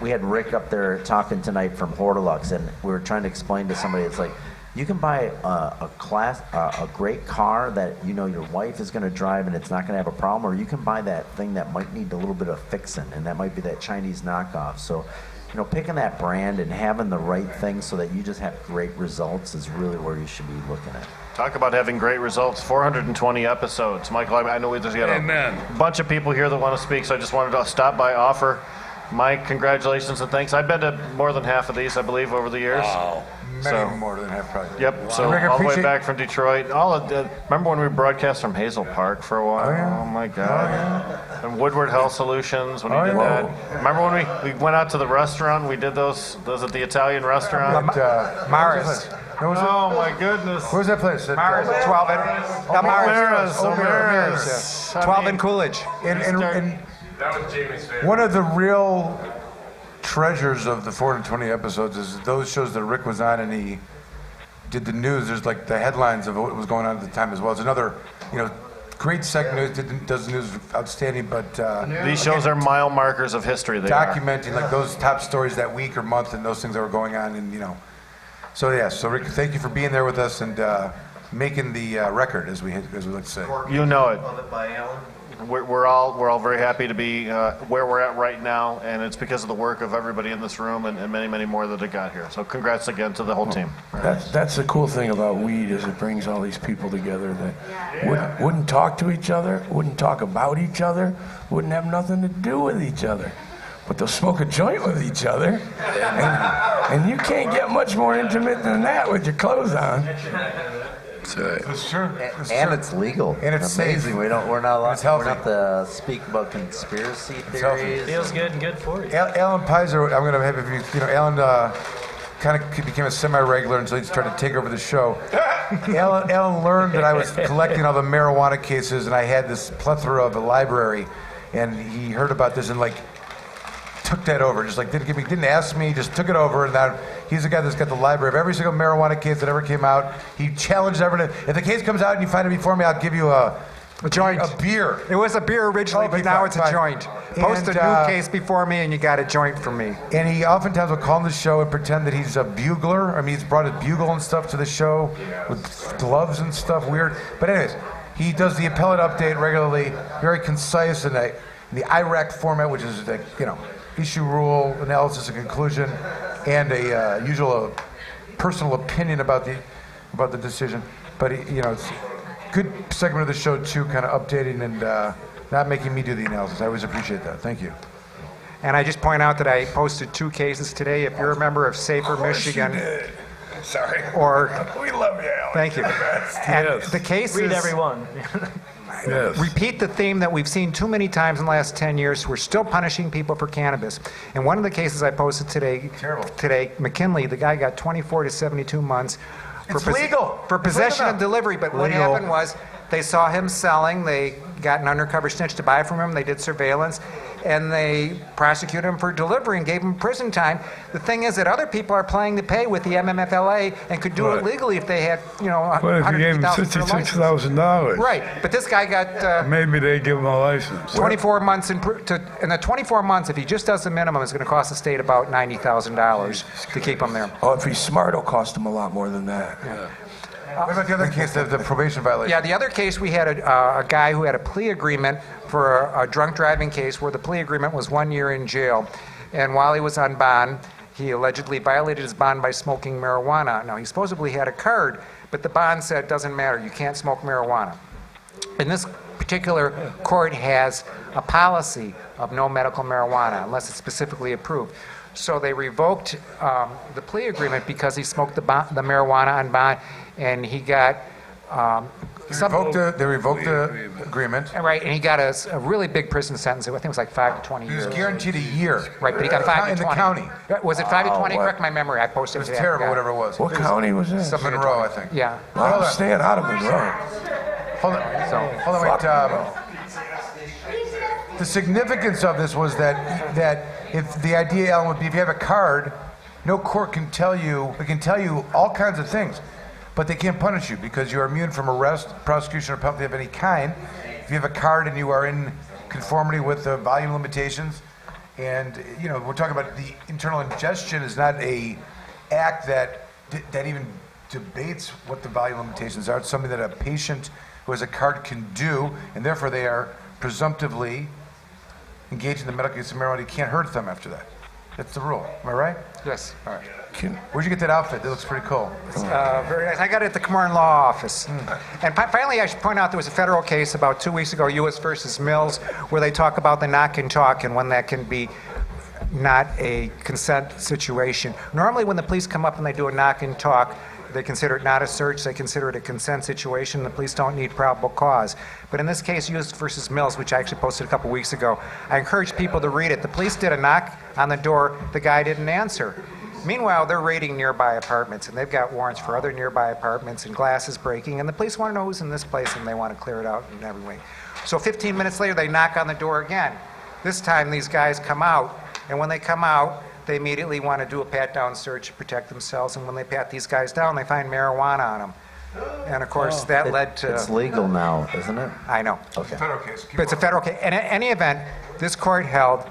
Speaker 14: we had Rick up there talking tonight from Hortilux, and we were trying to explain to somebody, it's like, you can buy a great car that you know your wife is going to drive and it's not going to have a problem, or you can buy that thing that might need a little bit of fixing, and that might be that Chinese knockoff. So, you know, picking that brand and having the right thing so that you just have great results is really where you should be looking at.
Speaker 6: talk about having great results. 420 episodes. Michael, I know there's got a bunch of people here that want to speak, so I just wanted to stop by, offer Mike, congratulations and thanks. I've been to more than half of these, I believe, over the years.
Speaker 1: Wow. Many more than half, probably.
Speaker 6: Yep. Wow. So all the way back from Detroit. Remember when we broadcast from Hazel Park for a while?
Speaker 1: Oh, yeah.
Speaker 6: Oh my God. Oh, yeah. And Woodward Health Solutions when we did that. Remember when we went out to the restaurant? We did those at the Italian restaurant.
Speaker 7: Maris.
Speaker 6: Oh my goodness.
Speaker 1: Where's that place?
Speaker 7: Maris. 12 and Maris. 12 and Coolidge.
Speaker 1: That was Jamie's favorite. One of the real treasures of the 420 episodes is those shows that Rick was on, and he did the news. There's like the headlines of what was going on at the time as well. It's another, great segment. Does the news outstanding, but
Speaker 6: these shows are mile markers of history. They
Speaker 1: documenting like those top stories that week or month and those things that were going on, and So Rick, thank you for being there with us, and making the record, as we like to say.
Speaker 6: You know it. We're all very happy to be where we're at right now, and it's because of the work of everybody in this room and many, many more that have got here. So congrats again to the whole team.
Speaker 9: That's the cool thing about weed is it brings all these people together that wouldn't talk to each other, wouldn't talk about each other, wouldn't have nothing to do with each other. But they'll smoke a joint with each other, and you can't get much more intimate than that with your clothes on.
Speaker 1: That's true.
Speaker 14: And it's legal.
Speaker 1: And it's
Speaker 14: amazing.
Speaker 1: safe.
Speaker 14: We're not allowed.
Speaker 1: It's healthy.
Speaker 14: We're not to speak about conspiracy theories.
Speaker 8: Feels good and good for you.
Speaker 1: Alan Pizer, I'm going to have you know, Alan kind of became a semi-regular until he started to take over the show. Alan learned that I was collecting all the marijuana cases, and I had this plethora of a library, and he heard about this and took that over. Just didn't ask me, just took it over, and now he's the guy that's got the library of every single marijuana case that ever came out. He challenged everyone. If the case comes out and you find it before me, I'll give you a joint, a beer.
Speaker 7: It was a beer originally, but now it's a joint. Post a new case before me, and you got a joint from me.
Speaker 1: And he oftentimes will call on the show and pretend that he's a bugler. I mean, he's brought his bugle and stuff to the show with gloves and stuff. Weird. But anyways, he does the appellate update regularly, very concise in the IRAC format, which is issue, rule, analysis, and conclusion, and a usual personal opinion about the decision. But it's a good segment of the show too, kind of updating and not making me do the analysis. I always appreciate that. Thank you.
Speaker 7: And I just point out that I posted 2 cases today. If you're a member of Safer Michigan,
Speaker 9: sorry,
Speaker 7: or
Speaker 9: we love you, Alan.
Speaker 7: thank you. And the cases.
Speaker 8: Read everyone.
Speaker 5: Yes.
Speaker 7: Repeat the theme that we've seen too many times in the last 10 years. We're still punishing people for cannabis. And one of the cases I posted today, McKinley, the guy got 24 to 72 months
Speaker 1: It's legal.
Speaker 7: For possession and delivery. But what happened was they saw him selling. They got an undercover snitch to buy from him. They did surveillance. And they prosecuted him for delivery and gave him prison time. The thing is that other people are playing the pay with the MMFLA and could do it legally if they had,
Speaker 5: What if you gave him $66,000?
Speaker 7: Right, but this guy got...
Speaker 5: maybe they give him a license.
Speaker 7: 24 months, in the 24 months, if he just does the minimum, it's going to cost the state about $90,000 to keep him there.
Speaker 9: Oh, if he's smart, it'll cost him a lot more than that.
Speaker 1: Yeah. What about the other case, the probation violation?
Speaker 7: Yeah, the other case, we had a guy who had a plea agreement for a drunk driving case where the plea agreement was 1 year in jail. And while he was on bond, he allegedly violated his bond by smoking marijuana. Now, he supposedly had a card, but the bond said, doesn't matter, you can't smoke marijuana. And this particular court has a policy of no medical marijuana unless it's specifically approved. So they revoked the plea agreement because he smoked the marijuana on bond, and he got...
Speaker 1: They revoked the agreement.
Speaker 7: Right, and he got a really big prison sentence. I think it was like 5 to 20 years.
Speaker 1: He was guaranteed a year.
Speaker 7: Right, but he got 5 to 20.
Speaker 1: In the county.
Speaker 7: Was it 5 to 20? Correct my memory. I posted it.
Speaker 1: It was terrible, whatever it was.
Speaker 9: What county was that?
Speaker 1: Monroe, I think.
Speaker 7: Yeah.
Speaker 9: I'm staying out of Monroe.
Speaker 1: Hold on, wait. The significance of this was that if the idea, Alan, would be if you have a card, no court can tell you, it can tell you all kinds of things, but they can't punish you because you are immune from arrest, prosecution, or penalty of any kind. If you have a card and you are in conformity with the volume limitations, and we're talking about the internal ingestion is not a act that even debates what the volume limitations are. It's something that a patient who has a card can do, and therefore they are presumptively engaged in the medical use of marijuana. You can't hurt them after that. That's the rule. Am I right?
Speaker 7: Yes.
Speaker 1: All right. Where'd you get that outfit? That looks pretty cool.
Speaker 7: Very nice. I got it at the Komorn Law Office. And finally, I should point out there was a federal case about 2 weeks ago, U.S. versus Mills, where they talk about the knock and talk and when that can be not a consent situation. Normally, when the police come up and they do a knock and talk, they consider it not a search, they consider it a consent situation. The police don't need probable cause. But in this case, U.S. versus Mills, which I actually posted a couple weeks ago, I encourage people to read it. The police did a knock on the door, the guy didn't answer. Meanwhile, they're raiding nearby apartments, and they've got warrants for other nearby apartments and glasses breaking, and the police want to know who's in this place, and they want to clear it out in every way. So 15 minutes later, they knock on the door again. This time, these guys come out, and when they come out, they immediately want to do a pat-down search to protect themselves, and when they pat these guys down, they find marijuana on them. And of course, that led to...
Speaker 14: It's legal now, isn't it?
Speaker 7: I know.
Speaker 14: Okay.
Speaker 1: Federal case.
Speaker 7: But it's a federal case. And in any event, this court held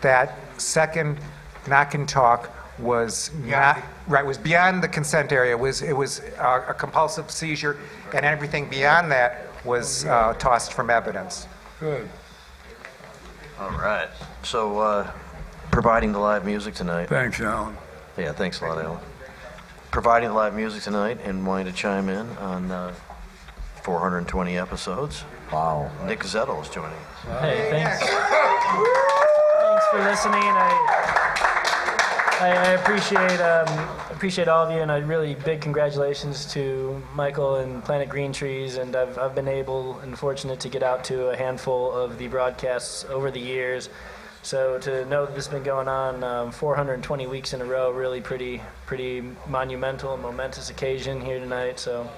Speaker 7: that second knock and talk was not right. Was beyond the consent area. It was a compulsive seizure, and everything beyond that was tossed from evidence.
Speaker 5: Good.
Speaker 4: All right. So, providing the live music tonight.
Speaker 5: Thanks, Alan.
Speaker 4: Yeah, thanks a lot, Alan. Providing the live music tonight and wanting to chime in on 420 episodes.
Speaker 14: Wow.
Speaker 4: Nick Zettel is joining us.
Speaker 16: Hey, thanks. Thanks for listening. I appreciate all of you, and a really big congratulations to Michael and Planet Green Trees. And I've been able and fortunate to get out to a handful of the broadcasts over the years. So to know that this has been going on 420 weeks in a row, really pretty monumental and momentous occasion here tonight. So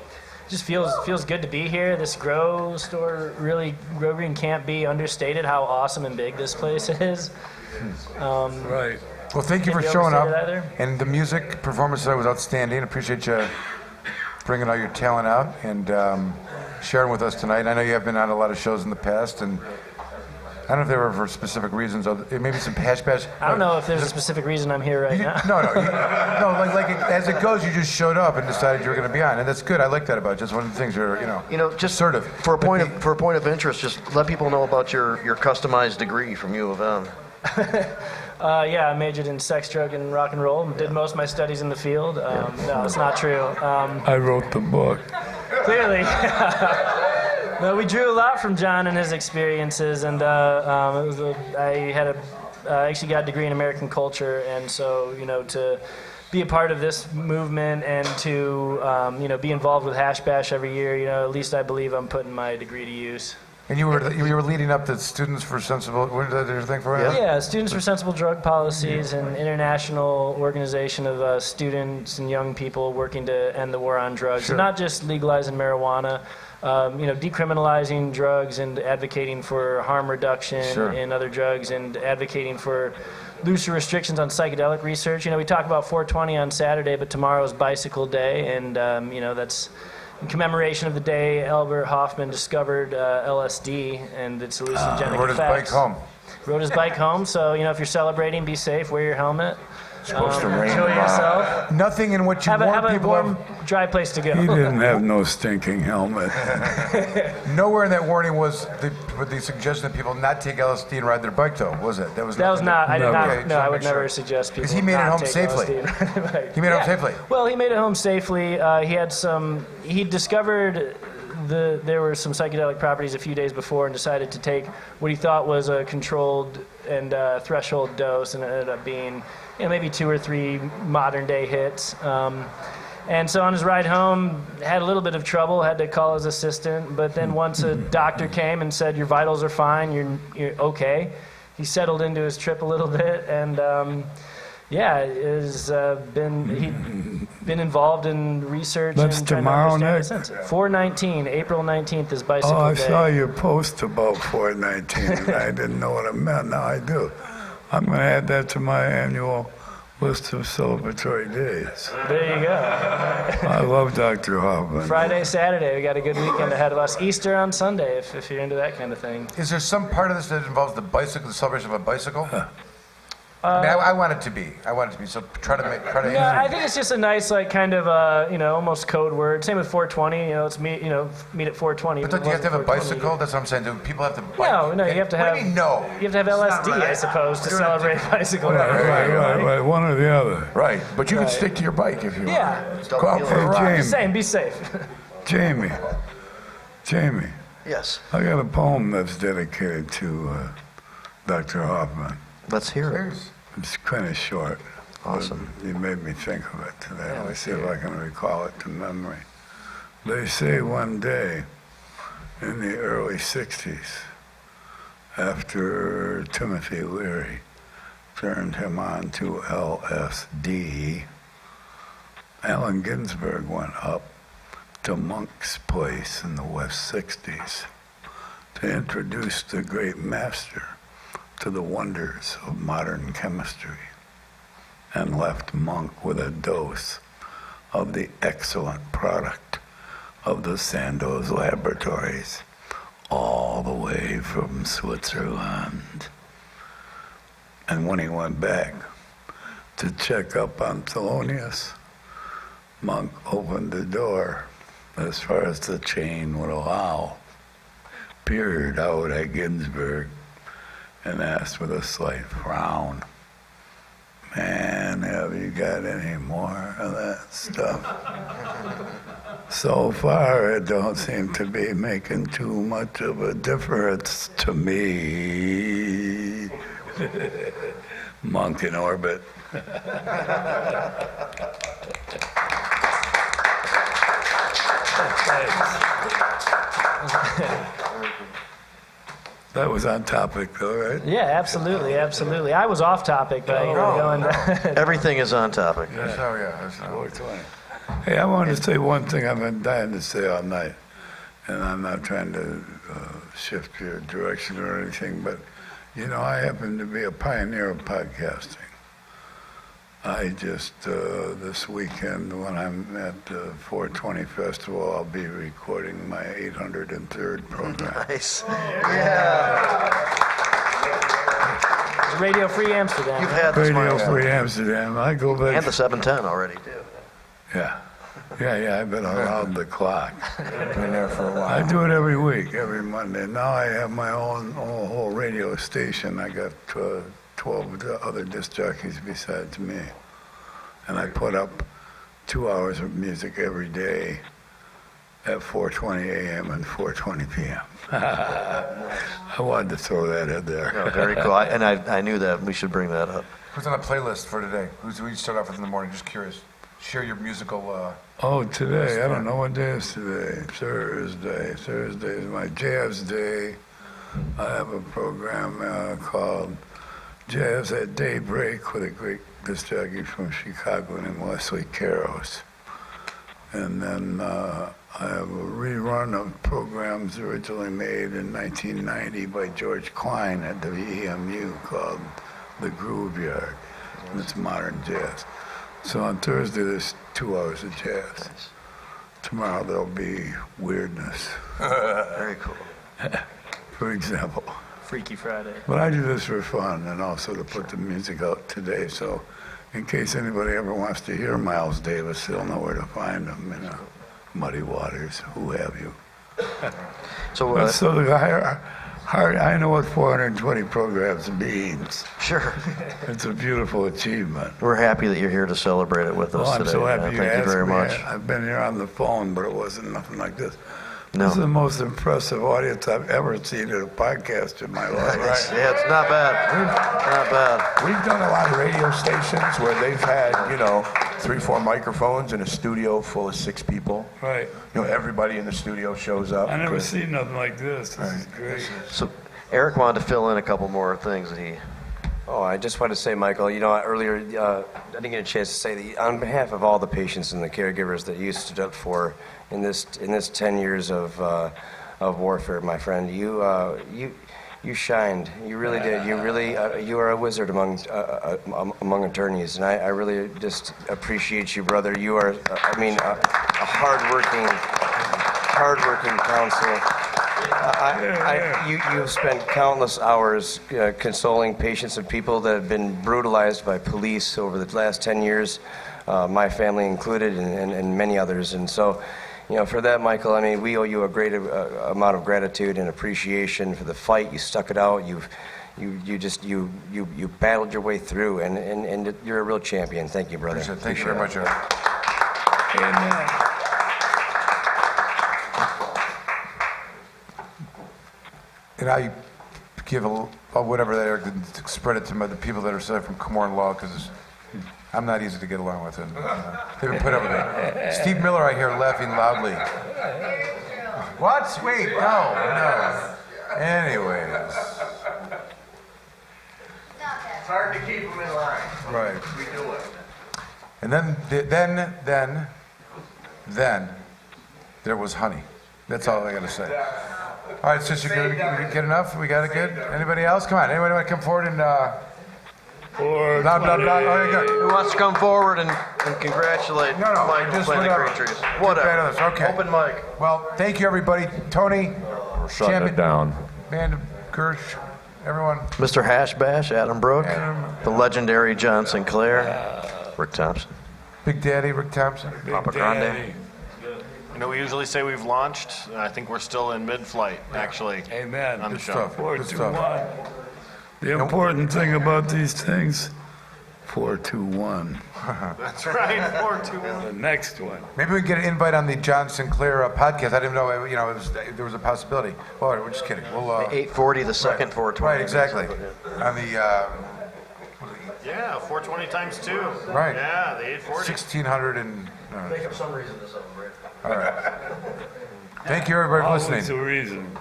Speaker 16: it just feels good to be here. This Grow store, really, Grow Green can't be understated how awesome and big this place is.
Speaker 5: Right.
Speaker 1: Well, thank you for showing up. And the music performance was outstanding. Appreciate you bringing all your talent out and sharing with us tonight. I know you have been on a lot of shows in the past, and I don't know if they were for specific reasons. Maybe some hash bash.
Speaker 16: I don't know if there's a specific reason I'm here right now.
Speaker 1: No, like as it goes, you just showed up and decided you were going to be on, and that's good. I like that about you. It's one of the things you're,
Speaker 4: just
Speaker 1: assertive.
Speaker 4: For a point of interest, just let people know about your customized degree from U of M.
Speaker 16: Yeah, I majored in sex, drug, and rock and roll. Did most of my studies in the field. No, it's not true.
Speaker 5: I wrote the book.
Speaker 16: Clearly. No, we drew a lot from John and his experiences, and I actually got a degree in American culture, and so to be a part of this movement and to be involved with Hash Bash every year, at least I believe I'm putting my degree to use.
Speaker 1: And you were leading up the Students for Sensible. What did that thing for?
Speaker 16: Yeah, Students for Sensible Drug Policies, an international organization of students and young people working to end the war on drugs,
Speaker 1: Sure.
Speaker 16: not just legalizing marijuana. Decriminalizing drugs and advocating for harm reduction in other drugs and advocating for looser restrictions on psychedelic research. We talk about 420 on Saturday, but tomorrow is Bicycle Day, and that's in commemoration of the day Albert Hoffman discovered LSD and its hallucinogenic
Speaker 1: Rode his bike home.
Speaker 16: Rode his bike home. So if you're celebrating, be safe, wear your helmet.
Speaker 9: It's supposed to rain
Speaker 16: enjoy
Speaker 9: tomorrow.
Speaker 16: yourself.
Speaker 1: Nothing in what you
Speaker 16: have
Speaker 1: warn
Speaker 16: a
Speaker 1: people
Speaker 16: warm, dry place to go.
Speaker 5: He didn't have no stinking helmet.
Speaker 1: Nowhere in that warning was the suggestion that people not take LSD and ride their bike, though, was it? That was not.
Speaker 16: I did not.
Speaker 1: Okay,
Speaker 16: No, I would never suggest people.
Speaker 1: Because he made it home
Speaker 16: take
Speaker 1: safely.
Speaker 16: LSD and ride their bike.
Speaker 1: He made it home safely.
Speaker 16: Well, he made it home safely. He discovered there were some psychedelic properties a few days before and decided to take what he thought was a controlled and threshold dose, and it ended up being maybe 2 or 3 modern day hits. And so on his ride home, had a little bit of trouble, had to call his assistant, but then once a doctor came and said, your vitals are fine, you're okay, he settled into his trip a little bit, and he's been involved in research.
Speaker 5: That's
Speaker 16: and
Speaker 5: tomorrow night?
Speaker 16: 4/19, April 19th is Bicycle
Speaker 5: I
Speaker 16: Day.
Speaker 5: saw your post about 419, and I didn't know what it meant. Now I do. I'm going to add that to my annual list of celebratory days.
Speaker 16: There you go.
Speaker 5: I love Dr. Hoffman.
Speaker 16: Friday, Saturday, we got a good weekend ahead of us. Easter on Sunday, if you're into that kind of thing.
Speaker 1: Is there some part of this that involves the celebration of a bicycle? I want it to be. So try to.
Speaker 16: Yeah, I think it's just a nice, almost code word. Same with 420. Let's meet at 420.
Speaker 1: But don't you have to have a bicycle? That's what I'm saying. Do people have to bike?
Speaker 16: No, you have to have.
Speaker 1: What do you mean, no?
Speaker 16: You have to have LSD, I suppose, to celebrate bicycle.
Speaker 5: Right. One or the other.
Speaker 9: Right, but you can stick to your bike if you want.
Speaker 16: Yeah.
Speaker 9: Go out for a ride.
Speaker 16: Be safe.
Speaker 5: Jamie.
Speaker 4: Yes.
Speaker 5: I got a poem that's dedicated to Dr. Hoffman.
Speaker 4: Let's hear it.
Speaker 5: It's kind of short.
Speaker 4: Awesome.
Speaker 5: You made me think of it today. Let me see if I can recall it to memory. They say one day in the early 60s, after Timothy Leary turned him on to LSD, Allen Ginsberg went up to Monk's place in the West 60s to introduce the great master to the wonders of modern chemistry, and left Monk with a dose of the excellent product of the Sandoz laboratories, all the way from Switzerland. And when he went back, to check up on Thelonious Monk opened the door as far as the chain would allow, peered out at Ginsburg, and asked with a slight frown, "Man, have you got any more of that stuff?" So far, it don't seem to be making too much of a difference to me. Monk in orbit. That was on topic, though, right?
Speaker 16: Yeah, absolutely, absolutely. I was off topic, but going.
Speaker 4: Everything is on topic.
Speaker 5: That's how, yeah. That's 420. Hey, I wanted to say one thing I've been dying to say all night, and I'm not trying to shift your direction or anything, but, you know, I happen to be a pioneer of podcasting. I just, this weekend, when I'm at the 420 Festival, I'll be recording my 803rd program.
Speaker 4: Nice. Yeah.
Speaker 16: Radio Free Amsterdam.
Speaker 4: You've had this
Speaker 5: Radio Free Amsterdam. I go back.
Speaker 4: And the 710 already, too.
Speaker 5: Yeah. I've been around the clock.
Speaker 1: Been there for a while.
Speaker 5: I do it every week, every Monday. Now I have my own whole radio station. I got 12 other disc jockeys besides me. And I put up 2 hours of music every day at 4:20 a.m. and 4:20 p.m. I wanted to throw that in there.
Speaker 4: No, very cool. I knew that. We should bring that up.
Speaker 1: Who's on the playlist for today? Who you start off with in the morning? Just curious. Share your musical...
Speaker 5: Oh, today? I don't know what day is today. Thursday. Thursday is my jazz day. I have a program called Jazz at Daybreak with a great disc jockey from Chicago named Wesley Caros. And then I have a rerun of programs originally made in 1990 by George Klein at the EMU called The Groove Yard. And it's modern jazz. So on Thursday, there's 2 hours of jazz. Tomorrow, there'll be weirdness.
Speaker 4: Very cool.
Speaker 5: For example.
Speaker 16: Freaky Friday.
Speaker 5: But I do this for fun and also to put the music out today. So in case anybody ever wants to hear Miles Davis, they'll know where to find him, you know. Muddy Waters, who have you.
Speaker 4: So
Speaker 5: I know what 420 programs means.
Speaker 4: Sure.
Speaker 5: It's a beautiful achievement.
Speaker 4: We're happy that you're here to celebrate it with us today.
Speaker 5: I'm so happy
Speaker 4: Thank you very much.
Speaker 5: I've been here on the phone, but it wasn't nothing like this.
Speaker 4: No.
Speaker 5: This is the most impressive audience I've ever seen at a podcast in my life.
Speaker 4: Right. Yeah, it's not bad. Not bad.
Speaker 9: We've done a lot of radio stations where they've had, 3-4 microphones in a studio full of 6 people.
Speaker 5: Right.
Speaker 9: Everybody in the studio shows up.
Speaker 5: I never seen nothing like this. This is great.
Speaker 4: So Eric wanted to fill in a couple more things that he...
Speaker 17: Oh, I just wanted to say, Michael, earlier I didn't get a chance to say that on behalf of all the patients and the caregivers that you stood up for in this 10 years of warfare, my friend, you shined. You really did. You are a wizard among attorneys, and I really just appreciate you, brother. You are, a hardworking counsel. You've spent countless hours consoling patients and people that have been brutalized by police over the last 10 years, my family included, and many others. And so, for that, Michael, we owe you a great amount of gratitude and appreciation for the fight. You stuck it out. You battled your way through, and you're a real champion. Thank you, brother.
Speaker 1: Thank you very much, Eric.
Speaker 5: Amen.
Speaker 1: And I give whatever that Eric did, spread it to the people that are from Komorn Law, because I'm not easy to get along with. And they've been put up with it. Steve Miller, I hear laughing loudly. What? Wait, no. Anyways.
Speaker 18: It's hard to keep them in line.
Speaker 1: Right.
Speaker 18: We do it.
Speaker 1: And then there was honey. That's all I got to say. All right, sister, we get enough? We got it good? Anybody else? Come on. Anybody want to come forward and...
Speaker 4: Who wants to come forward and congratulate Mike from Planet Green Trees? Whatever.
Speaker 1: Okay.
Speaker 4: Open mic.
Speaker 1: Well, thank you, everybody. Tony,
Speaker 2: We're shutting it down.
Speaker 1: Van Kirsch, everyone.
Speaker 4: Mr. Hash Bash, Adam Brook, the legendary John Sinclair, Rick Thompson.
Speaker 1: Big Daddy, Rick Thompson.
Speaker 4: Papa Grande.
Speaker 6: You know, we usually say we've launched. I think we're still in mid-flight, actually.
Speaker 5: Amen.
Speaker 6: On the
Speaker 5: Good
Speaker 6: show.
Speaker 5: stuff. 4, 2, 1. The important thing about these things, 4, 2, 1.
Speaker 6: That's right, 4, 2, 1.
Speaker 5: The next one.
Speaker 1: Maybe we can get an invite on the John Sinclair podcast. I didn't know, there was a possibility. Well, we're just kidding. We'll
Speaker 4: 8:40, the second 4:20.
Speaker 1: Right, exactly. On the
Speaker 6: Yeah, 420 times 2.
Speaker 1: Right.
Speaker 6: Yeah, the 840.
Speaker 1: 1600 and.
Speaker 4: Think of some reason to celebrate.
Speaker 1: All right. Thank you, everybody, for
Speaker 5: Always
Speaker 1: listening.
Speaker 5: a reason.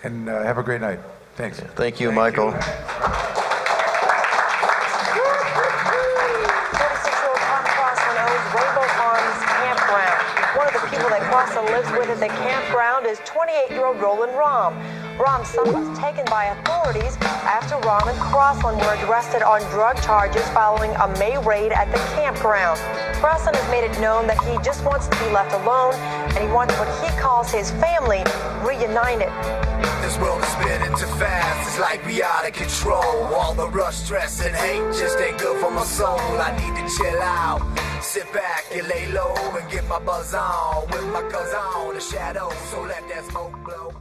Speaker 1: And have a great night. Thanks.
Speaker 4: Thank you, Michael.
Speaker 19: 46-year-old Tom Crossland owns Rainbow Farms Campground. One of the people that Crossland lives with at the campground is 28-year-old Roland Rahm. Rahm's son was taken by authorities after Rahm and Crossland were arrested on drug charges following a May raid at the campground. Crossland has made it known that he just wants to be left alone, and he wants what he calls his family reunited.
Speaker 20: This world is spinning too fast, it's like we out of control. All the rush, stress, and hate just ain't good for my soul. I need to chill out, sit back and lay low and get my buzz on. With my cuz on the shadows, so let that smoke blow.